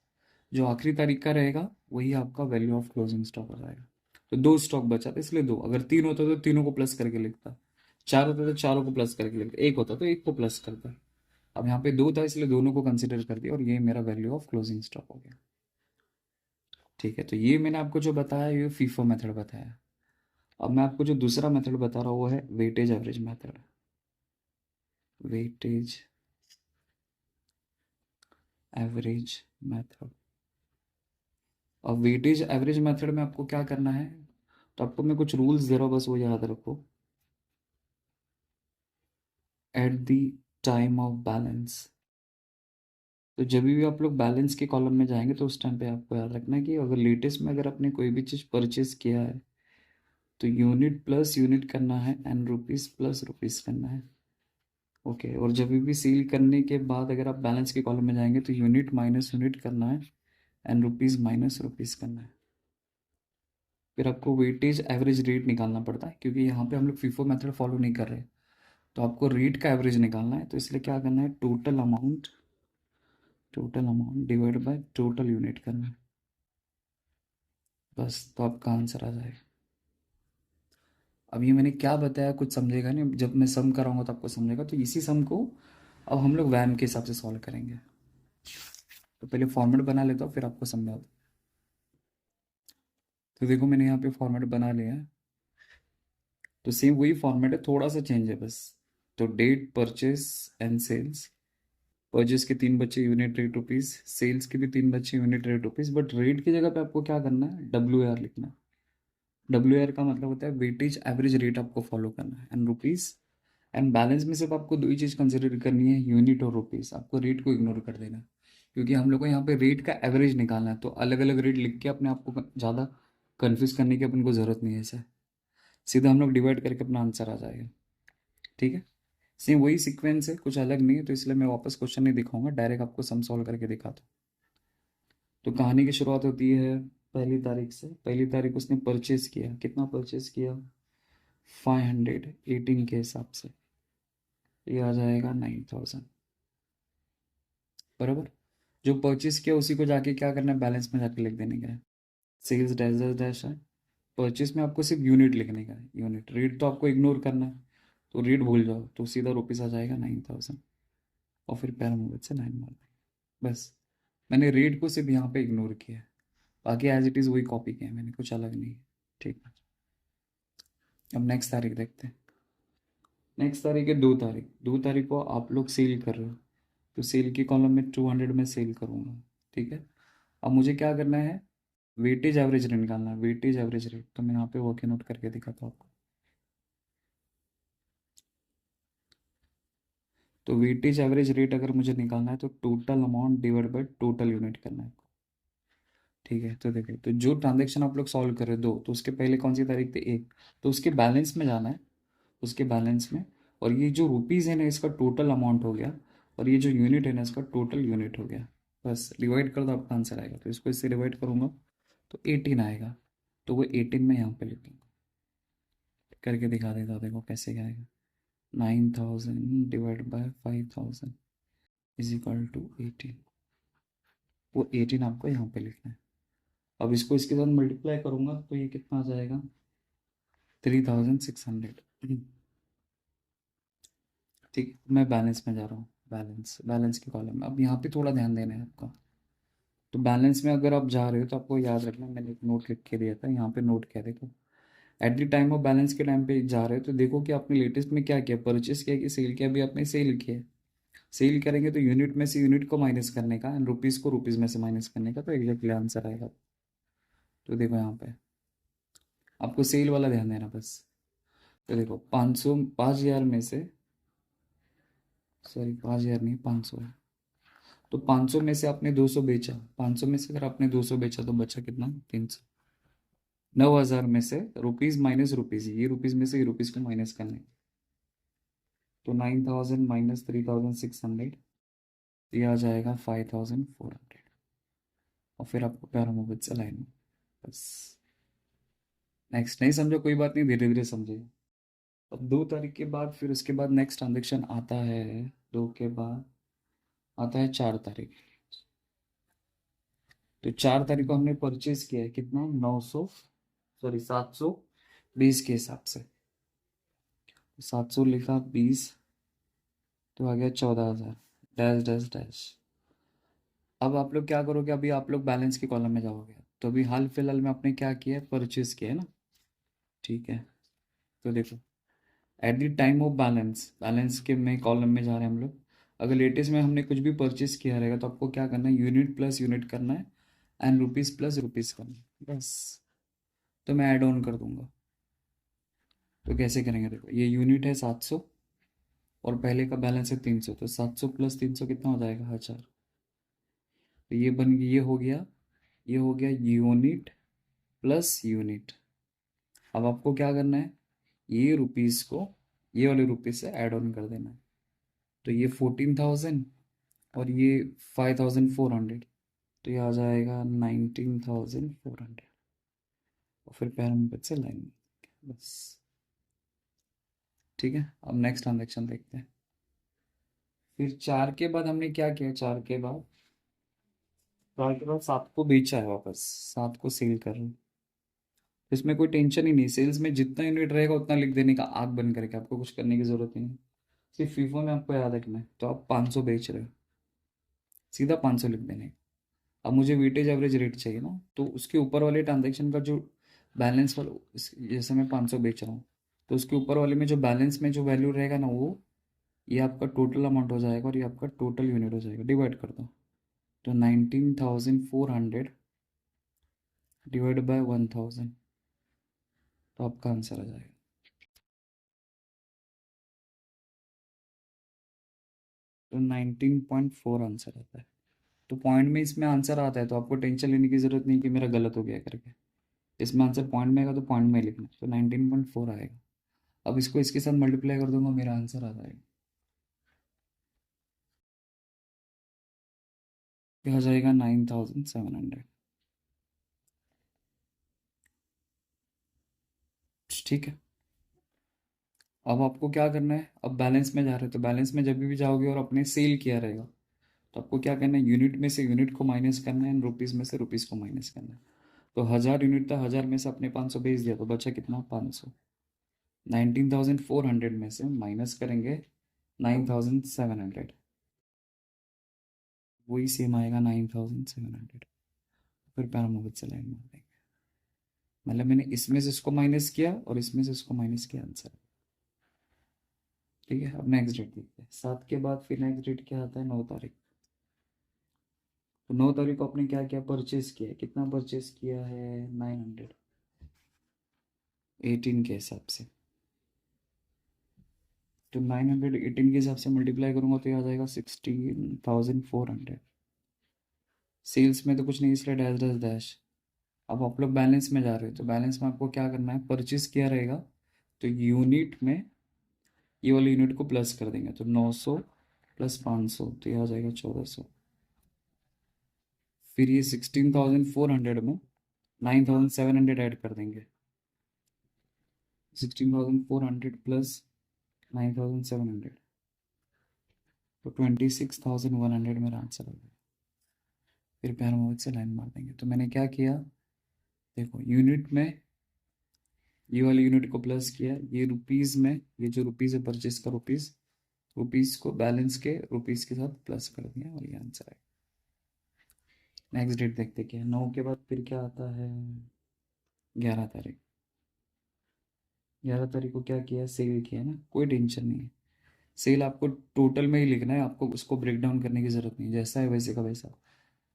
जो आखिरी तारीख का रहेगा वही आपका वैल्यू ऑफ क्लोजिंग स्टॉक हो जाएगा। तो 2 स्टॉक बचा था इसलिए 2, अगर 3 होता तो तीनों को प्लस करके लिखता, 4 होता तो चारों को प्लस करके लिखता, 1 होता तो 1 को प्लस करता। अब यहाँ पे 2 था इसलिए दोनों को कंसिडर कर दिया और ये मेरा वैल्यू ऑफ क्लोजिंग स्टॉक हो गया। ठीक है, तो ये मैंने आपको जो बताया ये फीफो मेथड बताया। अब मैं आपको जो दूसरा मेथड बता रहा हूँ वो है weightage average method. Weightage average method. अब वेटेज एवरेज मेथड में आपको क्या करना है, तो आपको मैं कुछ रूल्स दे रहा हूँ, बस वो याद रखो। At the time of balance, तो जब भी आप लोग बैलेंस के कॉलम में जाएंगे तो उस टाइम पे आपको याद रखना है कि अगर लेटेस्ट में अगर आपने कोई भी चीज़ परचेज किया है तो यूनिट प्लस यूनिट करना है एंड रुपीज़ प्लस रुपीज़ करना है। ओके, और जब भी सील करने के बाद अगर आप बैलेंस के कॉलम में जाएंगे तो यूनिट माइनस यूनिट करना है एंड रुपीज़ माइनस रुपीज़ करना है। फिर आपको वेटेज एवरेज रेट निकालना पड़ता है, क्योंकि यहाँ पे हम लोग फीफो मेथड फॉलो नहीं कर रहे, तो आपको रेट का एवरेज निकालना है। तो इसलिए क्या करना है, total amount divide by total unit करना है, बस तो आपका आंसर आ जाएगा। अब ये मैंने क्या बताया कुछ समझेगा नहीं, जब मैं सम कराऊंगा तो आपको समझेगा। तो इसी सम को अब हम लोग वैम के हिसाब से सॉल्व करेंगे। तो पहले फॉर्मेट बना लेता हूँ फिर आपको समझा दूँ। तो देखो मैंने यहाँ पे फॉर्मेट बना लिया है, तो सेम वही फॉर्मेट है, थोड़ा सा चेंज है बस। तो date purchase and sales, purchase के 3 बच्चे यूनिट रेट रुपीज़, सेल्स के भी 3 बच्चे unit rate rupees, but rate की जगह पे आपको क्या करना है, WAR लिखना है। WAR का मतलब होता है वेटेज एवरेज रेट, आपको फॉलो करना है एंड रुपीज़। एंड बैलेंस में सिर्फ आपको 2 ही चीज़ कंसिडर करनी है, यूनिट और रुपीज़। आपको रेट को इग्नोर कर देना है, क्योंकि हम लोग को यहाँ पे रेट का एवरेज निकालना है। तो अलग अलग रेट लिख के अपने आप को ज़्यादा कन्फ्यूज़ करने की अपन को ज़रूरत नहीं है। ऐसा सीधा हम लोग डिवाइड करके अपना आंसर आ जाएगा। ठीक है, सेम वही सीक्वेंस है, कुछ अलग नहीं है, तो इसलिए मैं वापस क्वेश्चन नहीं दिखाऊंगा, डायरेक्ट आपको सम सॉल्व करके दिखाता हूँ। तो कहानी की शुरुआत होती है 1 तारीख से। 1 तारीख उसने परचेज किया, कितना परचेज किया, 518 के हिसाब से, ये आ जाएगा 9000 बराबर। जो परचेज किया उसी को जाके क्या करना है, बैलेंस में जाके लिख देने का है। सेल्स डैश डैश डैश है, परचेज में आपको सिर्फ यूनिट लिखने का है, यूनिट, रेट तो आपको इग्नोर करना है, तो रेट भूल जाओ, तो सीधा रुपीस आ जाएगा 9000, और फिर पैरामोबेट से 9 मार देंगे बस। मैंने रेट को सिर्फ यहाँ पे इग्नोर किया है, बाकी एज इट इज़ वही कॉपी किया है मैंने, कुछ अलग नहीं है। ठीक है, अब नेक्स्ट तारीख देखते हैं। नेक्स्ट तारीख है 2 तारीख। 2 तारीख को आप लोग सेल कर रहे हो, तो सेल की कॉलम में 200 में सेल करूँगा। ठीक है, अब मुझे क्या करना है, वेटेज एवरेज रेट निकालना है, वेटेज एवरेज रेट, तो मैं यहाँ पे वर्क नोट करके दिखाता हूँ आपको। तो वेटेज एवरेज रेट अगर मुझे निकालना है तो total amount divide by total unit करना है। ठीक है, तो देखिए, तो जो ट्रांजेक्शन आप लोग सॉल्व कर रहे हो 2, तो उसके पहले कौन सी तारीख थी, 1, तो उसके बैलेंस में जाना है, उसके बैलेंस में, और ये जो रुपीज़ है ना इसका टोटल अमाउंट हो गया, और ये जो यूनिट है ना इसका टोटल यूनिट हो गया। बस डिवाइड कर दो, आपका आंसर आएगा। तो इसको इससे डिवाइड करूँगा तो 18 आएगा, तो वो 18 में यहाँ पे लिख दूँगा, करके दिखा देता हूँ, देखो कैसे क्या आएगा। 9000 divide by 5000 is equal to 18, वो 18 आपको यहाँ पे लिखना है। अब इसको इसके साथ मल्टीप्लाई करूँगा तो ये कितना आ जाएगा, 3600। ठीक, मैं बैलेंस में जा रहा हूँ, बैलेंस, बैलेंस के कॉलम में। अब यहाँ पे थोड़ा ध्यान देना है आपका। तो बैलेंस में अगर आप जा रहे हो तो आपको याद रखना, मैंने एक नोट लिख के दिया था, यहाँ पे नोट किया, देखो at the time of balance के टाइम पे जा रहे हो तो देखो कि आपने लेटेस्ट में क्या किया, परचेस किया कि सेल किया। अभी आपने सेल किया, सेल करेंगे तो यूनिट में से यूनिट को माइनस करने का, एंड रुपीज़ को रुपीज़ में से माइनस करने का, तो एग्जैक्टली आंसर आएगा। तो देखो यहाँ पे आपको सेल वाला ध्यान देना बस। तो देखो 500, 5000 में से, सॉरी 5000 नहीं, 500 है, तो 500 में से आपने 200 बेचा, 500 में से अगर आपने 200 बेचा तो बचा कितना, 300। 9000 में से रुपीज़ माइनस रुपीज़, ये रुपीज़ में से ये रुपीज़ को माइनस करना है, तो 9000 माइनस 3600, ये आ जाएगा 5400, और फिर आपको पैरामोबिट से लाइन में, बस। नेक्स्ट नहीं समझो कोई बात नहीं, धीरे धीरे समझिए। अब 2 तारीख के बाद फिर उसके बाद नेक्स्ट ट्रांजेक्शन आता है, 2 के बाद आता है 4 तारीख। तो 4 तारीख को हमने परचेज किया है कितना, 900, सॉरी 720 के हिसाब से, 700 लिखा 20, तो आ गया 14,000 डैश डैश डैश। अब आप लोग क्या करोगे, अभी आप लोग बैलेंस के कॉलम में जाओगे, तो अभी हाल फिलहाल में आपने क्या किया है, परचेज किया है ना। ठीक है, तो देखो at the time of balance, balance के में कॉलम में जा रहे हैं हम लोग। अगर लेटेस्ट में हमने कुछ भी परचेज किया रहेगा तो आपको क्या करना है, यूनिट प्लस यूनिट करना है, एंड रुपीज़ प्लस रुपीज़ करना है बस। तो मैं ऐड ऑन कर दूंगा, तो कैसे करेंगे, देखो ये यूनिट है 700, और पहले का बैलेंस है 300, तो 700 प्लस 300 कितना हो जाएगा, 1000। तो ये बन गया, ये हो गया, ये हो गया यूनिट प्लस यूनिट। अब आपको क्या करना है, ये रुपीज़ को ये वाले रुपीज़ से ऐड ऑन कर देना है, तो ये 14,000 और ये 5,400, तो ये आ जाएगा 19,400, और फिर पैरामीटर से लाइन, बस। ठीक है, अब नेक्स्ट ट्रांजेक्शन देखते हैं। फिर 4 के बाद हमने क्या किया, 4 के बाद 7 को बेचा है वापस, 7 को सेल कर रहे हैं। इसमें कोई टेंशन ही नहीं, सेल्स में जितना यूनिट रहेगा उतना लिख देने का, आग बंद करके, आपको कुछ करने की जरूरत ही नहीं। सिर्फ फीफो में आपको याद रखना है, तो आप 500 बेच रहे हो, सीधा 500 लिख देने का। अब मुझे वेटेज एवरेज रेट चाहिए ना, तो उसके ऊपर वाले ट्रांजेक्शन का जो बैलेंस वाला, जैसे मैं 500 बेच रहा हूँ, तो उसके ऊपर वाले में जो बैलेंस में जो वैल्यू रहेगा ना, वो ये आपका टोटल अमाउंट हो जाएगा, और ये आपका टोटल यूनिट हो जाएगा। डिवाइड कर दो, तो 19,400 डिवाइड बाय 1000, तो आपका आंसर आ जाएगा। तो 19.4 आंसर आता है। तो पॉइंट में इसमें आंसर आता है, तो आपको टेंशन लेने की ज़रूरत नहीं कि मेरा गलत हो गया करके। इसमें आंसर पॉइंट में आएगा तो पॉइंट में लिखना, तो 19.4 आएगा। अब इसको इसके साथ मल्टीप्लाई कर दूंगा, मेरा आंसर आ जाएगा। ये हो जाएगा 9,700। ठीक है। अब आपको क्या करना है, अब बैलेंस में जा रहे हो तो बैलेंस में जब भी जाओगे और अपने सेल किया रहेगा, तो आपको क्या करना है, यूनिट में से यूनिट को माइनस करना है एंड रुपीज़ में से रुपीज़ को माइनस करना है। तो 1000 यूनिट था, 1000 में से अपने 500 भेज दिया, तो बचा कितना, 500। 19,400 में से माइनस करेंगे 9,700, वही सेम आएगा 9,700। फिर पैरामोगत से लाइन मार देंगे, मतलब मैंने इसमें से इसको माइनस किया और इसमें से इसको माइनस किया, आंसर। ठीक है। अब नेक्स्ट डेट देखते हैं, 7 के बाद फिर नेक्स्ट डेट क्या आता है, 9 तारीख। तो 9 तारीख को आपने क्या किया, परचेज किया है। कितना परचेज किया है, 900, 18 के हिसाब से। तो 900 18 के हिसाब से मल्टीप्लाई करूंगा तो ये आ जाएगा 16,400। सेल्स में तो कुछ नहीं, इसलिए डैश डैश डैश। अब आप लोग बैलेंस में जा रहे हो, तो बैलेंस में आपको क्या करना है, परचेज किया रहेगा तो यूनिट में ये वाले यूनिट को प्लस कर देंगे, तो 900 प्लस 500, तो ये आ जाएगा 1400। फिर ये 16,400 में 9,700 ऐड कर देंगे, 16,400 प्लस 9,700, तो 26,100 मेरा आंसर हो गया। फिर पैरामोविक से लाइन मार देंगे। तो मैंने क्या किया, देखो यूनिट में ये वाले यूनिट को प्लस किया, ये रुपीज़ में, ये जो रुपीज़ है परचेज का रुपीज़, रुपीज़ को बैलेंस के रुपीज़ के साथ प्लस कर दिया और ये आंसर है। नेक्स्ट डेट देखते क्या है, 9 के बाद फिर क्या आता है, 11 तारीख। 11 तारीख को क्या किया, सेल किया ना, कोई टेंशन नहीं है। सेल आपको टोटल में ही लिखना है, आपको उसको ब्रेक डाउन करने की ज़रूरत नहीं, जैसा है वैसे का वैसा।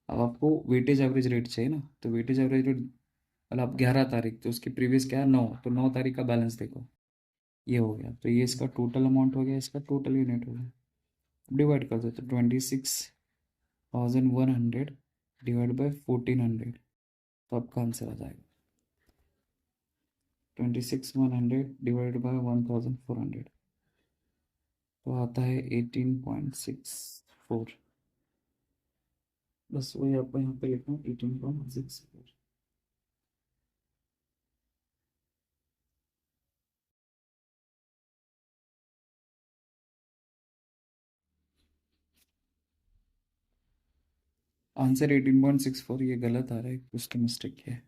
अब आपको वेटेज एवरेज रेट चाहिए ना, तो वेटेज एवरेज रेट, मतलब आप 11 तारीख, तो उसकी प्रीवियस क्या है, 9, तो 9 तारीख का बैलेंस देखो, ये हो गया। तो ये इसका टोटल अमाउंट हो गया, इसका टोटल यूनिट हो गया। डिवाइड कर दो, तो 26,100 डिवाइड बाई 1400, तो आपका आंसर आ जाएगा 26,100 डिवाइड बाई 1,400, तो आता है 18.64। बस वही आपको यहाँ पे लिखना है, 18.64। आंसर 18.64, ये गलत आ रहा है, कुछ तो मिस्टेक किया है।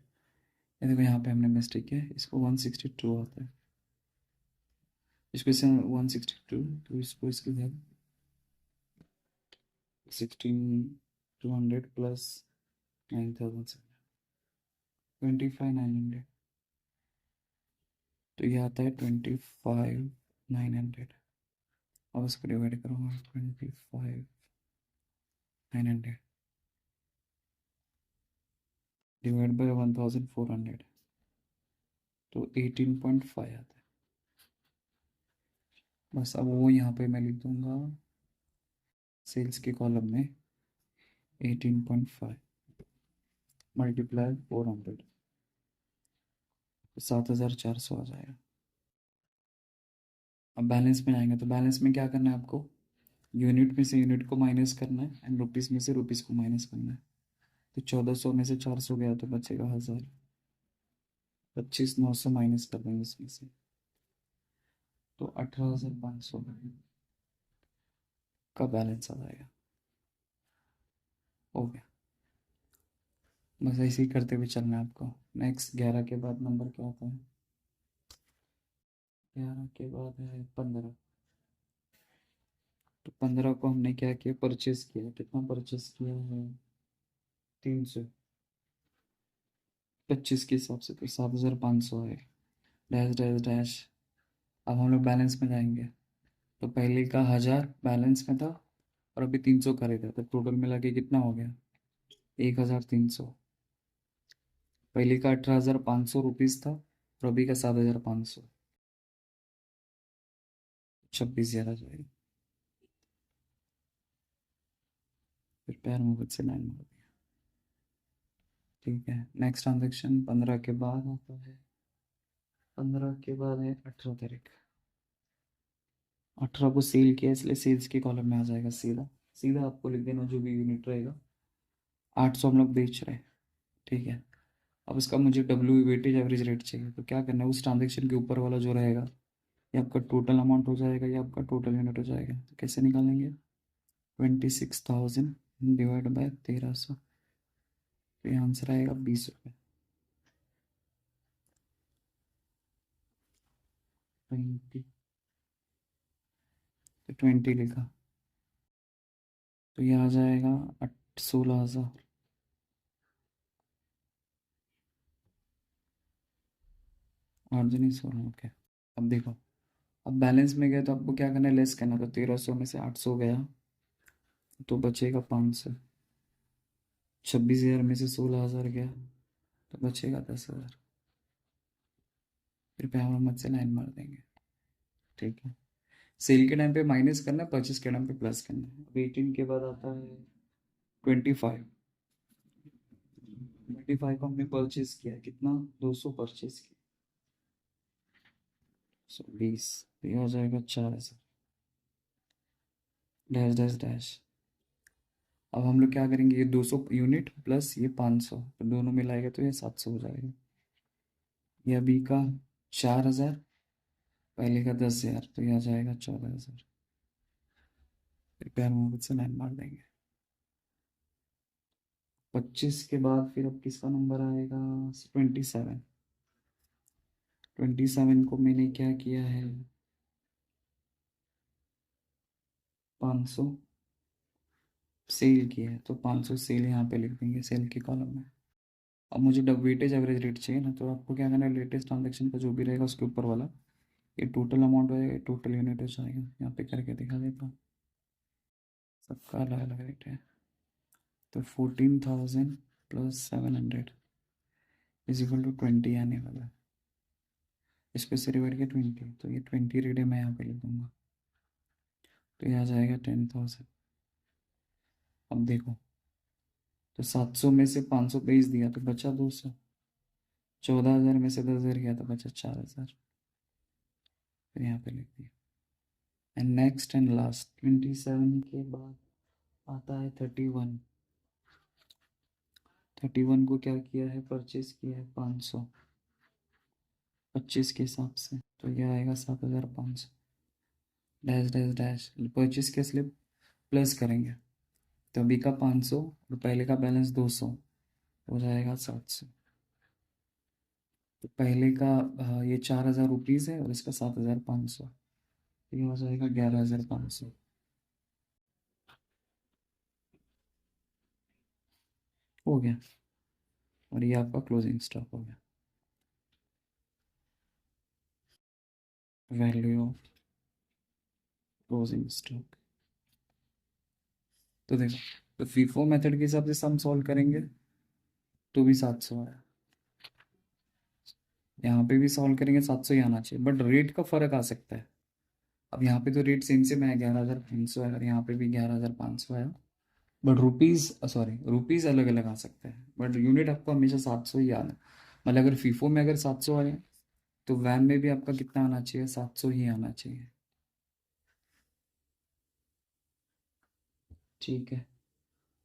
ये देखो यहाँ पे हमने मिस्टेक किया है, इसको 162 आता है, इसको इससे 162, तो इसको इसके साथ 16,200 प्लस 9,700, 25,900, तो ये आता है 25,900। अब इसको डिवाइड करूँगा, 25,900 डिवाइड बाई 1,400, तो 18.5 आता है। बस अब वो यहाँ पे मैं लिख दूंगा सेल्स के कॉलम में 18.5 मल्टीप्लाई 400, तो 7,400 आ जाएगा। अब बैलेंस में आएंगे, तो बैलेंस में क्या करना है आपको, यूनिट में से यूनिट को माइनस करना है एंड रुपीज़ में से रुपीज़ को माइनस करना है। तो 1,400 में से 400 गया तो बचेगा 1,000, 25,900 माइनस कर देंगे इसमें से, तो 18,500 का बैलेंस आ जाएगा। हो गया। बस ऐसे ही करते हुए चलना है आपको। नेक्स्ट 11 के बाद नंबर क्या आता है, 11 के बाद है 15। तो 15 को हमने क्या किया, परचेज किया, कितना परचेज किया है, 300, 25 के हिसाब से, तो 7,500 है, डैश डैश डैश। अब हम लोग बैलेंस में जाएंगे, तो पहले का 1,000 बैलेंस में था और अभी 300 खरीदा, तो टोटल मिला के कितना हो गया, 1,300। पहले का 18,500 रुपीज़ था और अभी का 7,500, 26,000 आ जाएगा। फिर पैर मुहब्बत से लाइन मार दिया। ठीक है, नेक्स्ट ट्रांजेक्शन 15 के बाद आता है, 15 के बाद है 18 तारीख। 18 को सेल किया, इसलिए सेल्स के कॉलम में आ जाएगा सीधा। सीधा आपको लिख देना जो भी यूनिट रहेगा, 800 हम लोग बेच रहे हैं। ठीक है, अब इसका मुझे डब्ल्यू वेटेज एवरेज रेट चाहिए, तो क्या करना है, उस ट्रांजेक्शन के ऊपर वाला जो रहेगा ये आपका टोटल अमाउंट हो जाएगा, ये आपका टोटल यूनिट हो जाएगा। तो कैसे निकालेंगे, 26,000 डिवाइड बाय 1300, तो ये आंसर आएगा 20 रुपये। 20, तो 20 लिखा, तो ये आ जाएगा 16,000। और जो नहीं 16, ओके। अब देखो, अब बैलेंस में गया तो आपको क्या करना है, लेस करना। तो 1300 में से 800 गया तो बचेगा 500। 26,000 में से 16,000 गया तो बचेगा 10,000। फिर पे हम मत से लाइन मार देंगे। ठीक है, सेल के टाइम पे माइनस करना है, परचेस के टाइम पे प्लस करना है। अब 18 के बाद आता है 25। 25 को हमने परचेस किया है, कितना, 200 परचेस किया, 20, तो ये हो जाएगा 4,000। Dash dash dash. अब हम लोग क्या करेंगे, ये 200 यूनिट प्लस ये 500, तो दोनों मिलाएगा तो ये 700 हो जाएगा। ये अभी का 4,000, पहले का 10,000, तो ये आ जाएगा 14,000। फिर पैर मोहब्बत से लाइन मार देंगे। 25 के बाद फिर अब किसका नंबर आएगा, 27। 27 को मैंने क्या किया है, 500 सेल किया है, तो 500 सेल यहाँ पे लिख देंगे सेल के कॉलम में। अब मुझे डब वेटेज एवरेज रेट चाहिए ना, तो आपको क्या करना है, लेटेस्ट ट्रांजेक्शन का जो भी रहेगा उसके ऊपर वाला ये टोटल अमाउंट हो जाएगा, टोटल यूनिट हो जाएगा। यहाँ पे करके दिखा देता हूँ, सबका अलग अलग रेट है। तो 14,000 प्लस 700 इज इक्वल टू 20 आने वाला है। इस पे से डिवाइड किया 20, तो ये 20 रेट है, मैं यहाँ पे लिख दूंगा, तो ये आ जाएगा 10,000। अब देखो, तो 700 में से 500 बेच दिया तो बचा 200। 14,000 में से 10,000 गया तो बचा 4,000, फिर यहाँ पे लिख दिया। एंड नेक्स्ट एंड लास्ट 27 के बाद आता है 31। 31 को क्या किया है, परचेज किया है 500 25 के हिसाब से, तो ये आएगा 7,500। डैश डैश डैश, परचेज के स्लिप प्लस करेंगे, तो अभी का 500 और पहले का बैलेंस 200 हो जाएगा 700। तो पहले का ये 4,000 रुपीज़ है और इसका 7,500, ये हो जाएगा 11,500। हो गया, और ये आपका क्लोजिंग स्टॉक हो गया। Value of closing stock. तो देखो, तो फीफो मेथड के हिसाब से सम सॉल्व करेंगे तो भी 700 आया, यहाँ पे भी सॉल्व करेंगे 700 ही आना चाहिए, बट रेट का फर्क आ सकता है। अब यहाँ पे तो रेट सेम सेम है, 11,500 है, और यहाँ पे भी 11,500 है, बट रुपीज़, सॉरी रुपीज़ अलग अलग आ सकते हैं, बट यूनिट आपको हमेशा 700 ही आना। मतलब अगर फीफो में अगर 700 आए तो वैम में भी आपका कितना आना चाहिए, 700 ही आना चाहिए। ठीक है,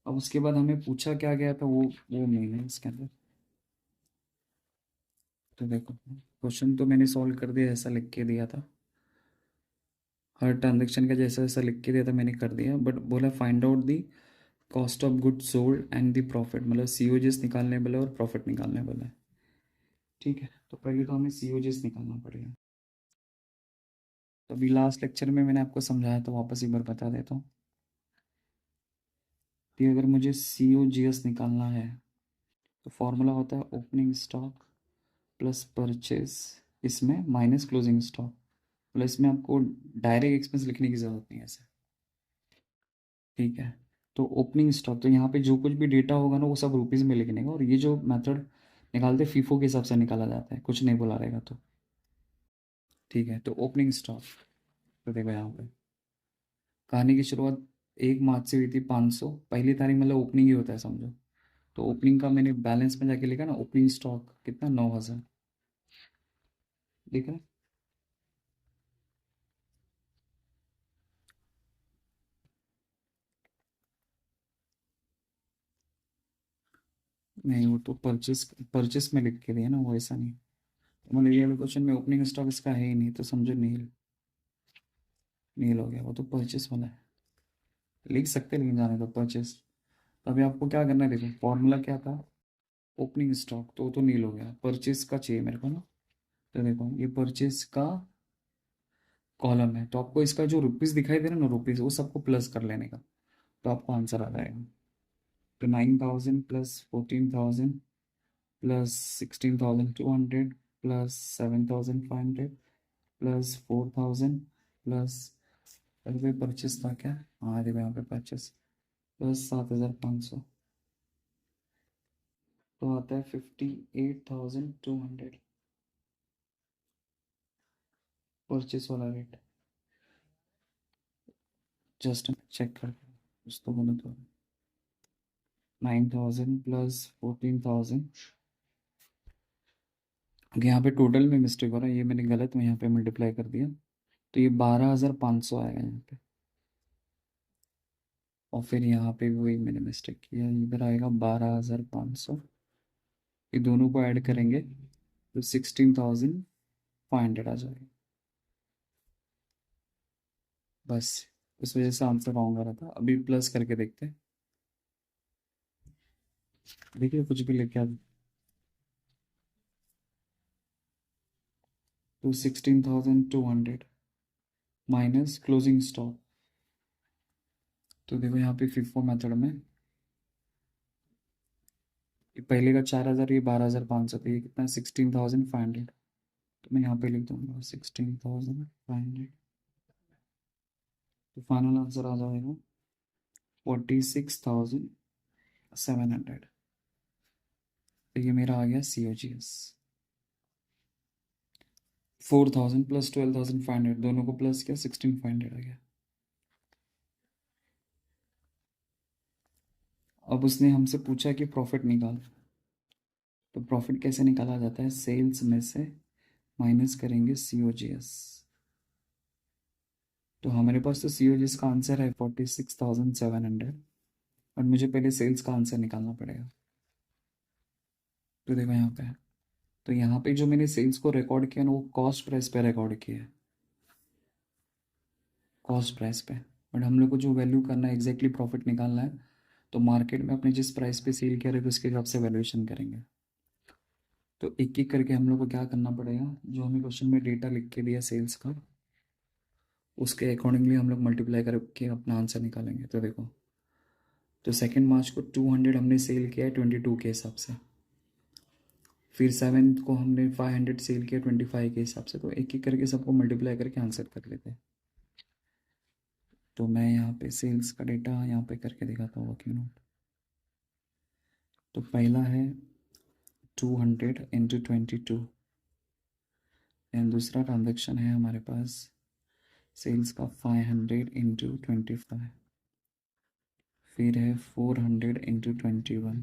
अब उसके बाद हमें पूछा क्या गया था, वो नहीं है इसके अंदर। तो देखो, क्वेश्चन तो मैंने सॉल्व कर दिया, ऐसा लिख के दिया था, हर ट्रांजेक्शन का जैसा जैसा लिख के दिया था मैंने कर दिया, बट बोला find out the cost of good sold and the profit, मतलब सीओजीएस निकालने वाला और प्रॉफिट निकालने वाला है। ठीक है, तो पहले तो हमें सीओजीएस निकालना पड़ेगा। तो अभी लास्ट लेक्चर में मैंने आपको समझाया, तो वापस एक बार बता देता हूँ कि अगर मुझे सीओजीएस निकालना है तो फॉर्मूला होता है ओपनिंग स्टॉक प्लस परचेज, इसमें माइनस क्लोजिंग स्टॉक, मतलब इसमें आपको डायरेक्ट एक्सपेंस लिखने की ज़रूरत नहीं है ऐसे। ठीक है, तो ओपनिंग स्टॉक, तो यहाँ पे जो कुछ भी डेटा होगा ना वो सब रुपीज़ में लिखने का, और ये जो मेथड निकालते फीफो के हिसाब से निकाला जाता है, कुछ नहीं बोला रहेगा तो। ठीक है, तो ओपनिंग स्टॉक, तो देखो यहाँ पे कहानी की शुरुआत 1 मार्च से हुई थी, 500 पहली तारीख, मतलब ओपनिंग ही होता है समझो। तो ओपनिंग का मैंने बैलेंस में जाके लिखा ना, ओपनिंग स्टॉक कितना, 9,000, लिखा है। नहीं, वो तो परचेस परचेस में लिख के दिया ना, वो ऐसा नहीं। मतलब ये वाले क्वेश्चन में ओपनिंग स्टॉक इसका है ही नहीं, तो समझो नील। नील हो गया, वो तो परचेस वाला है। लिख सकते हैं, लेकिन जाने दो परचेस। तो अभी आपको क्या करना है, देखो फॉर्मूला क्या था, ओपनिंग स्टॉक, तो वो तो नील हो गया। परचेस का चाहिए मेरे को ना, तो देखो ये परचेस का कॉलम है, तो आपको इसका जो रुपीस दिखाई दे रहा है ना, रुपीस, वो सबको प्लस कर लेने का, तो आपको आंसर आ जाएगा। तो 9,000 plus 14,000 plus 16,200 plus 7,500 plus 4,000 plus, अरे भाई परचेस था क्या, हाँ देखो यहाँ पे परचेस, प्लस 7,500, तो आता है 58,200 परचेस वाला रेट। जस्ट चेक कर कुछ तो बोलो तो। 9,000 प्लस 14,000, यहाँ पे टोटल में मिस्टेक हो रहा है, ये मैंने गलत में यहाँ पे मल्टीप्लाई कर दिया, तो ये 12,500 आएगा यहाँ पे। और फिर यहाँ पे वही मैंने मिस्टेक किया, इधर आएगा 12,500, ये दोनों को ऐड करेंगे तो 16,500 आ जाएगा। बस इस वजह से आंसर रॉन्ग आ रहा था। अभी प्लस करके देखते हैं, देखिए कुछ भी लेके आ, तो 16,200 माइनस क्लोजिंग स्टॉक, तो देखो यहाँ पे फिफो मेथड में ये पहले का 4,000, ये 12,500, तो ये कितना, 16,500, तो मैं यहाँ पे लिख दूंगा 16,500, तो फाइनल आंसर आ जाएगा 46,700। तो ये मेरा आ गया COGS। 4,000 प्लस 12,500, दोनों को प्लस किया, 16,500 आ गया। अब उसने हमसे पूछा कि प्रॉफिट निकाल, तो प्रॉफिट कैसे निकाला जाता है, सेल्स में से माइनस करेंगे COGS। तो हमारे पास तो COGS का आंसर है 46,700, और मुझे पहले सेल्स का आंसर निकालना पड़ेगा। तो देखो यहाँ पे है, तो यहाँ पे जो मैंने सेल्स को रिकॉर्ड किया ना, वो कॉस्ट प्राइस पे रिकॉर्ड किया है, कॉस्ट प्राइस पे। बट हम लोग को जो वैल्यू करना है, एग्जैक्टली प्रॉफिट निकालना है, तो मार्केट में अपने जिस प्राइस पे सेल किया रहे उसके हिसाब से वैल्यूएशन करेंगे। तो एक एक करके हम लोग को क्या करना पड़ेगा, जो हमें क्वेश्चन में डेटा लिख के दिया सेल्स का, उसके अकॉर्डिंगली हम लोग मल्टीप्लाई करके अपना आंसर निकालेंगे। तो देखो, तो 2 मार्च को 200 हमने सेल किया है 22 के हिसाब से, फिर 7 को हमने 500 सेल किया 25 के हिसाब से। तो एक एक करके सबको मल्टीप्लाई करके आंसर कर लेते हैं। तो मैं यहाँ पे सेल्स का डेटा यहाँ पे करके दिखाता हूँ, क्यों नोट। तो पहला है 200 × 22, एंड दूसरा ट्रांजेक्शन है हमारे पास सेल्स का 500 × 25, फिर है 400 × 21,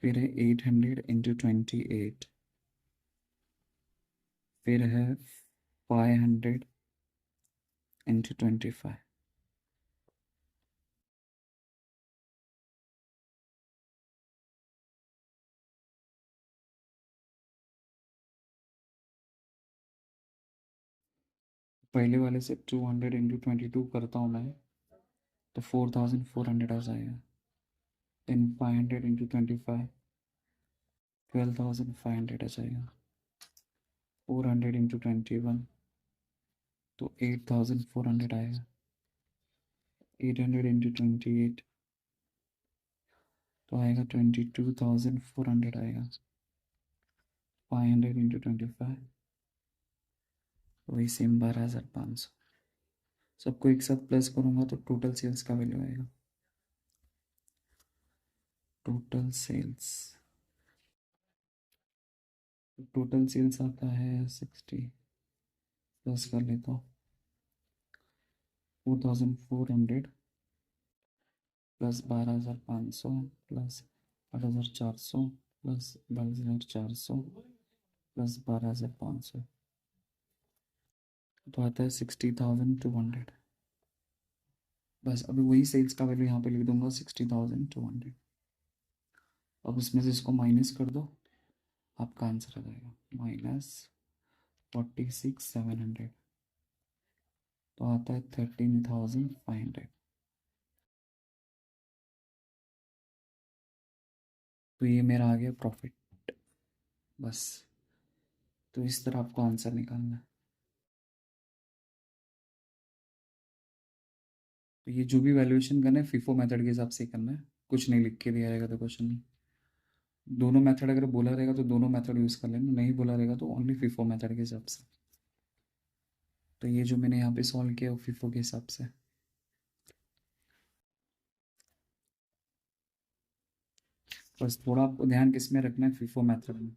फिर है 800 × 28, फिर है 500 × 25। पहले वाले से 200 × 22 करता हूँ मैं, तो 4,400 आ जाएगा। देन 500 × 25, 12,500 आ जाएगा। 400 × 21, तो 8,400 आएगा। 800 × 28, तो आएगा 22,400 आएगा। 500 × 25, तो वही सेम 12,500। सबको एक साथ प्लस करूँगा तो टोटल सेल्स का वैल्यू आएगा। टोटल सेल्स, टोटल सेल्स आता है 60, प्लस कर लेता हूँ 4,400 प्लस 12,500 प्लस 8,400 प्लस 22,400 प्लस 12,500, तो आता है 60,200। बस अभी वही सेल्स का वैल्यू यहाँ पे लिख दूंगा 60,200। अब इसमें से इसको माइनस कर दो, आपका आंसर आ जाएगा -46,700, तो आता है 13,500। तो ये मेरा आ गया प्रॉफिट। बस, तो इस तरह आपको आंसर निकालना है। तो ये जो भी वैल्यूएशन करना है फीफो मेथड के हिसाब से ही करना है, कुछ नहीं लिख के दिया रहेगा तो क्वेश्चन में। दोनों मेथड अगर बोला रहेगा तो दोनों मेथड यूज़ कर लेना, नहीं बोला रहेगा तो ओनली फीफो मेथड के हिसाब से। तो ये जो मैंने यहाँ पे सॉल्व किया वो फीफो के हिसाब से। बस थोड़ा आपको ध्यान किस में रखना है, फीफो मेथड में।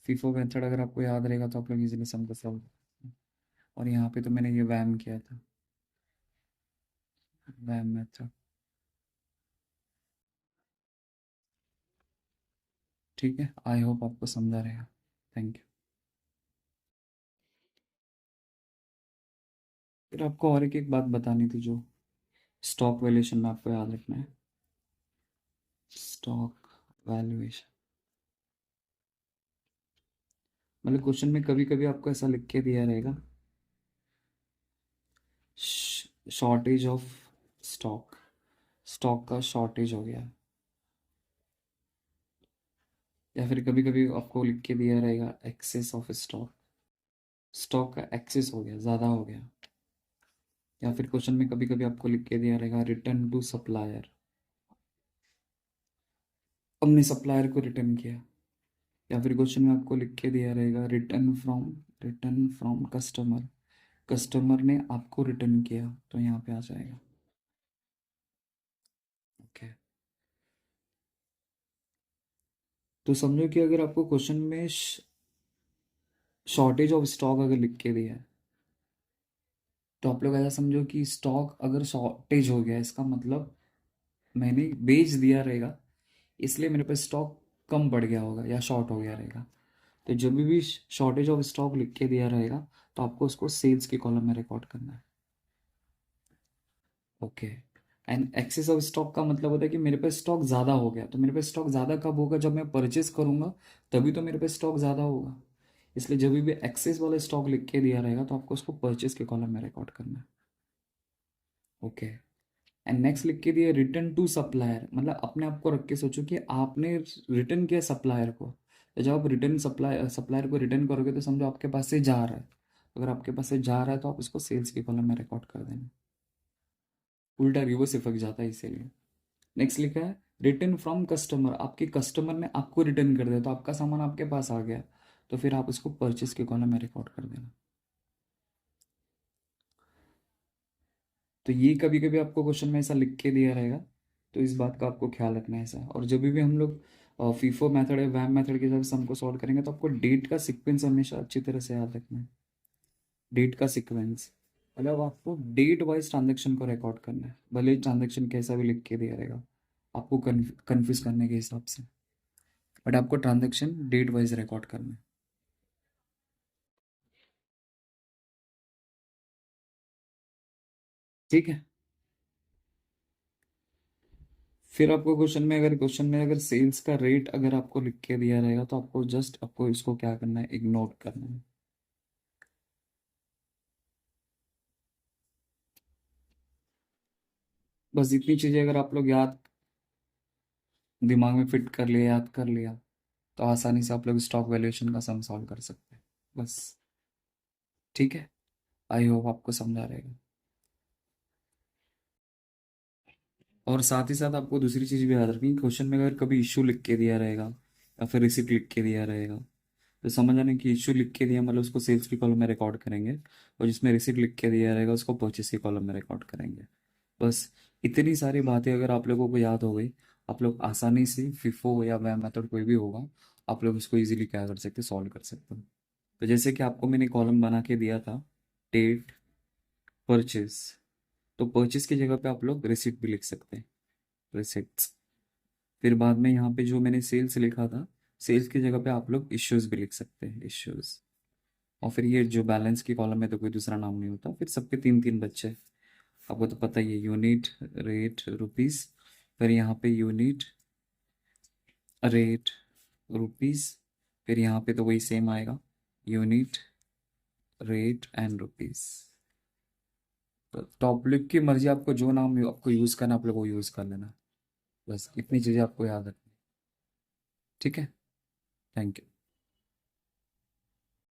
फीफो मेथड अगर आपको याद रहेगा तो आप लोग इजीली सम को सॉल्व। और यहाँ पे तो मैंने ये वैम किया था, वैम मेथड। ठीक है, आई होप आपको समझा रहेगा। Thank you. फिर आपको और एक बात बतानी थी, जो स्टॉक वैल्यूएशन में आपको याद रखना है। स्टॉक वैल्यूएशन मतलब क्वेश्चन में कभी कभी आपको ऐसा लिख के दिया रहेगा, शॉर्टेज ऑफ स्टॉक, स्टॉक का शॉर्टेज हो गया। या फिर कभी कभी आपको लिख के दिया रहेगा एक्सेस ऑफ स्टॉक, स्टॉक का एक्सेस हो गया, ज़्यादा हो गया। या फिर क्वेश्चन में कभी कभी आपको लिख के दिया रहेगा रिटर्न टू सप्लायर, हमने सप्लायर को रिटर्न किया। या फिर क्वेश्चन में आपको लिख के दिया रहेगा रिटर्न फ्रॉम कस्टमर, कस्टमर ने आपको रिटर्न किया, तो यहाँ पे आ जाएगा। ओके, तो समझो कि अगर आपको क्वेश्चन में शॉर्टेज ऑफ स्टॉक अगर लिख के दिया है, तो आप लोग ऐसा समझो कि स्टॉक अगर शॉर्टेज हो गया, इसका मतलब मैंने बेच दिया रहेगा, इसलिए मेरे पास स्टॉक कम पड़ गया होगा या शॉर्ट हो गया रहेगा। तो जब भी शॉर्टेज ऑफ स्टॉक लिख के दिया रहेगा तो आपको उसको सेल्स के कॉलम में रिकॉर्ड करना है। Okay, and excess of stock का मतलब होता है कि मेरे पास स्टॉक ज़्यादा हो गया। तो मेरे पास स्टॉक ज़्यादा कब होगा, जब मैं परचेस करूंगा तभी तो मेरे पास स्टॉक ज़्यादा होगा। इसलिए जब भी एक्सेस वाला स्टॉक लिख के दिया रहेगा तो आपको उसको परचेस के कॉलम में रिकॉर्ड करना है। ओके, एंड नेक्स्ट लिख के दिया रिटर्न टू सप्लायर, मतलब अपने आप को रख के सोचो कि आपने रिटर्न किया सप्लायर को। तो जब आप रिटर्न सप्लायर को रिटर्न करोगे तो समझो आपके पास से जा रहा है। अगर आपके पास से जा रहा है तो आप उसको सेल्स के कॉलम में रिकॉर्ड कर देना। उल्टा रिवर्स इफेक्ट जाता है इसीलिए। नेक्स्ट लिखा है रिटर्न फ्रॉम कस्टमर, आपके कस्टमर ने आपको रिटर्न कर दिया, तो आपका सामान आपके पास आ गया, तो फिर आप उसको परचेस के कॉलम में रिकॉर्ड कर देना। तो ये कभी कभी आपको क्वेश्चन में ऐसा लिख के दिया रहेगा, तो इस बात का आपको ख्याल रखना है ऐसा। और जब भी हम लोग फीफो मेथड या वैम मेथड के हिसाब से हमको सॉल्व करेंगे तो आपको डेट का सीक्वेंस हमेशा अच्छी तरह से याद रखना है। डेट का सीक्वेंस मतलब आपको डेट वाइज ट्रांजेक्शन को रिकॉर्ड करना है, भले ट्रांजेक्शन कैसा भी लिख के दिया रहेगा आपको कन्फ्यूज करने के हिसाब से, बट आपको ट्रांजेक्शन डेट वाइज रिकॉर्ड करना है। ठीक है, फिर आपको क्वेश्चन में अगर सेल्स का रेट अगर आपको लिख के दिया रहेगा तो आपको जस्ट आपको इसको क्या करना है, इग्नोर करना है। बस इतनी चीजें अगर आप लोग याद दिमाग में फिट कर लिया, याद कर लिया, तो आसानी से आप लोग स्टॉक वैल्यूएशन का सम सॉल्व कर सकते हैं। बस, ठीक है, आई होप आपको समझा रहेगा। और साथ ही साथ आपको दूसरी चीज भी याद रखनी, क्वेश्चन में अगर कभी इश्यू लिख के दिया रहेगा या फिर रिसिप्ट लिख के दिया रहेगा, तो समझ आने कि इश्यू लिख के दिया मतलब उसको सेल्स की कॉलम में रिकॉर्ड करेंगे, और जिसमें रिसिप्ट लिख के दिया रहेगा उसको परचेस की कॉलम में रिकॉर्ड करेंगे। बस इतनी सारी बातें अगर आप लोगों को याद हो गई, आप लोग आसानी से फिफो या वह मेथड कोई भी होगा, आप लोग इसको इजीली क्या कर सकते, सॉल्व कर सकते हो। तो जैसे कि आपको मैंने कॉलम बना के दिया था, डेट, परचेस, तो परचेस की जगह पे आप लोग रिसिप्ट भी लिख सकते हैं, रिसिप्ट्स। फिर बाद में यहाँ पे जो मैंने सेल्स लिखा था, सेल्स की जगह पे आप लोग इश्यूज भी लिख सकते हैं, इश्यूज। और फिर ये जो बैलेंस की कॉलम में तो कोई दूसरा नाम नहीं होता, फिर सबके तीन तीन बच्चे, आपको तो पता ही है, यूनिट, रेट, रुपीस। फिर यहाँ पे यूनिट, रेट, रुपीस। फिर यहाँ पे तो वही सेम आएगा, unit, rate and rupees. Top लिख की मर्जी, आपको जो नाम आपको यूज़ करना आप लोग वो यूज़ कर लेना। बस इतनी चीज़ें आपको याद रखनी। ठीक है। Thank you.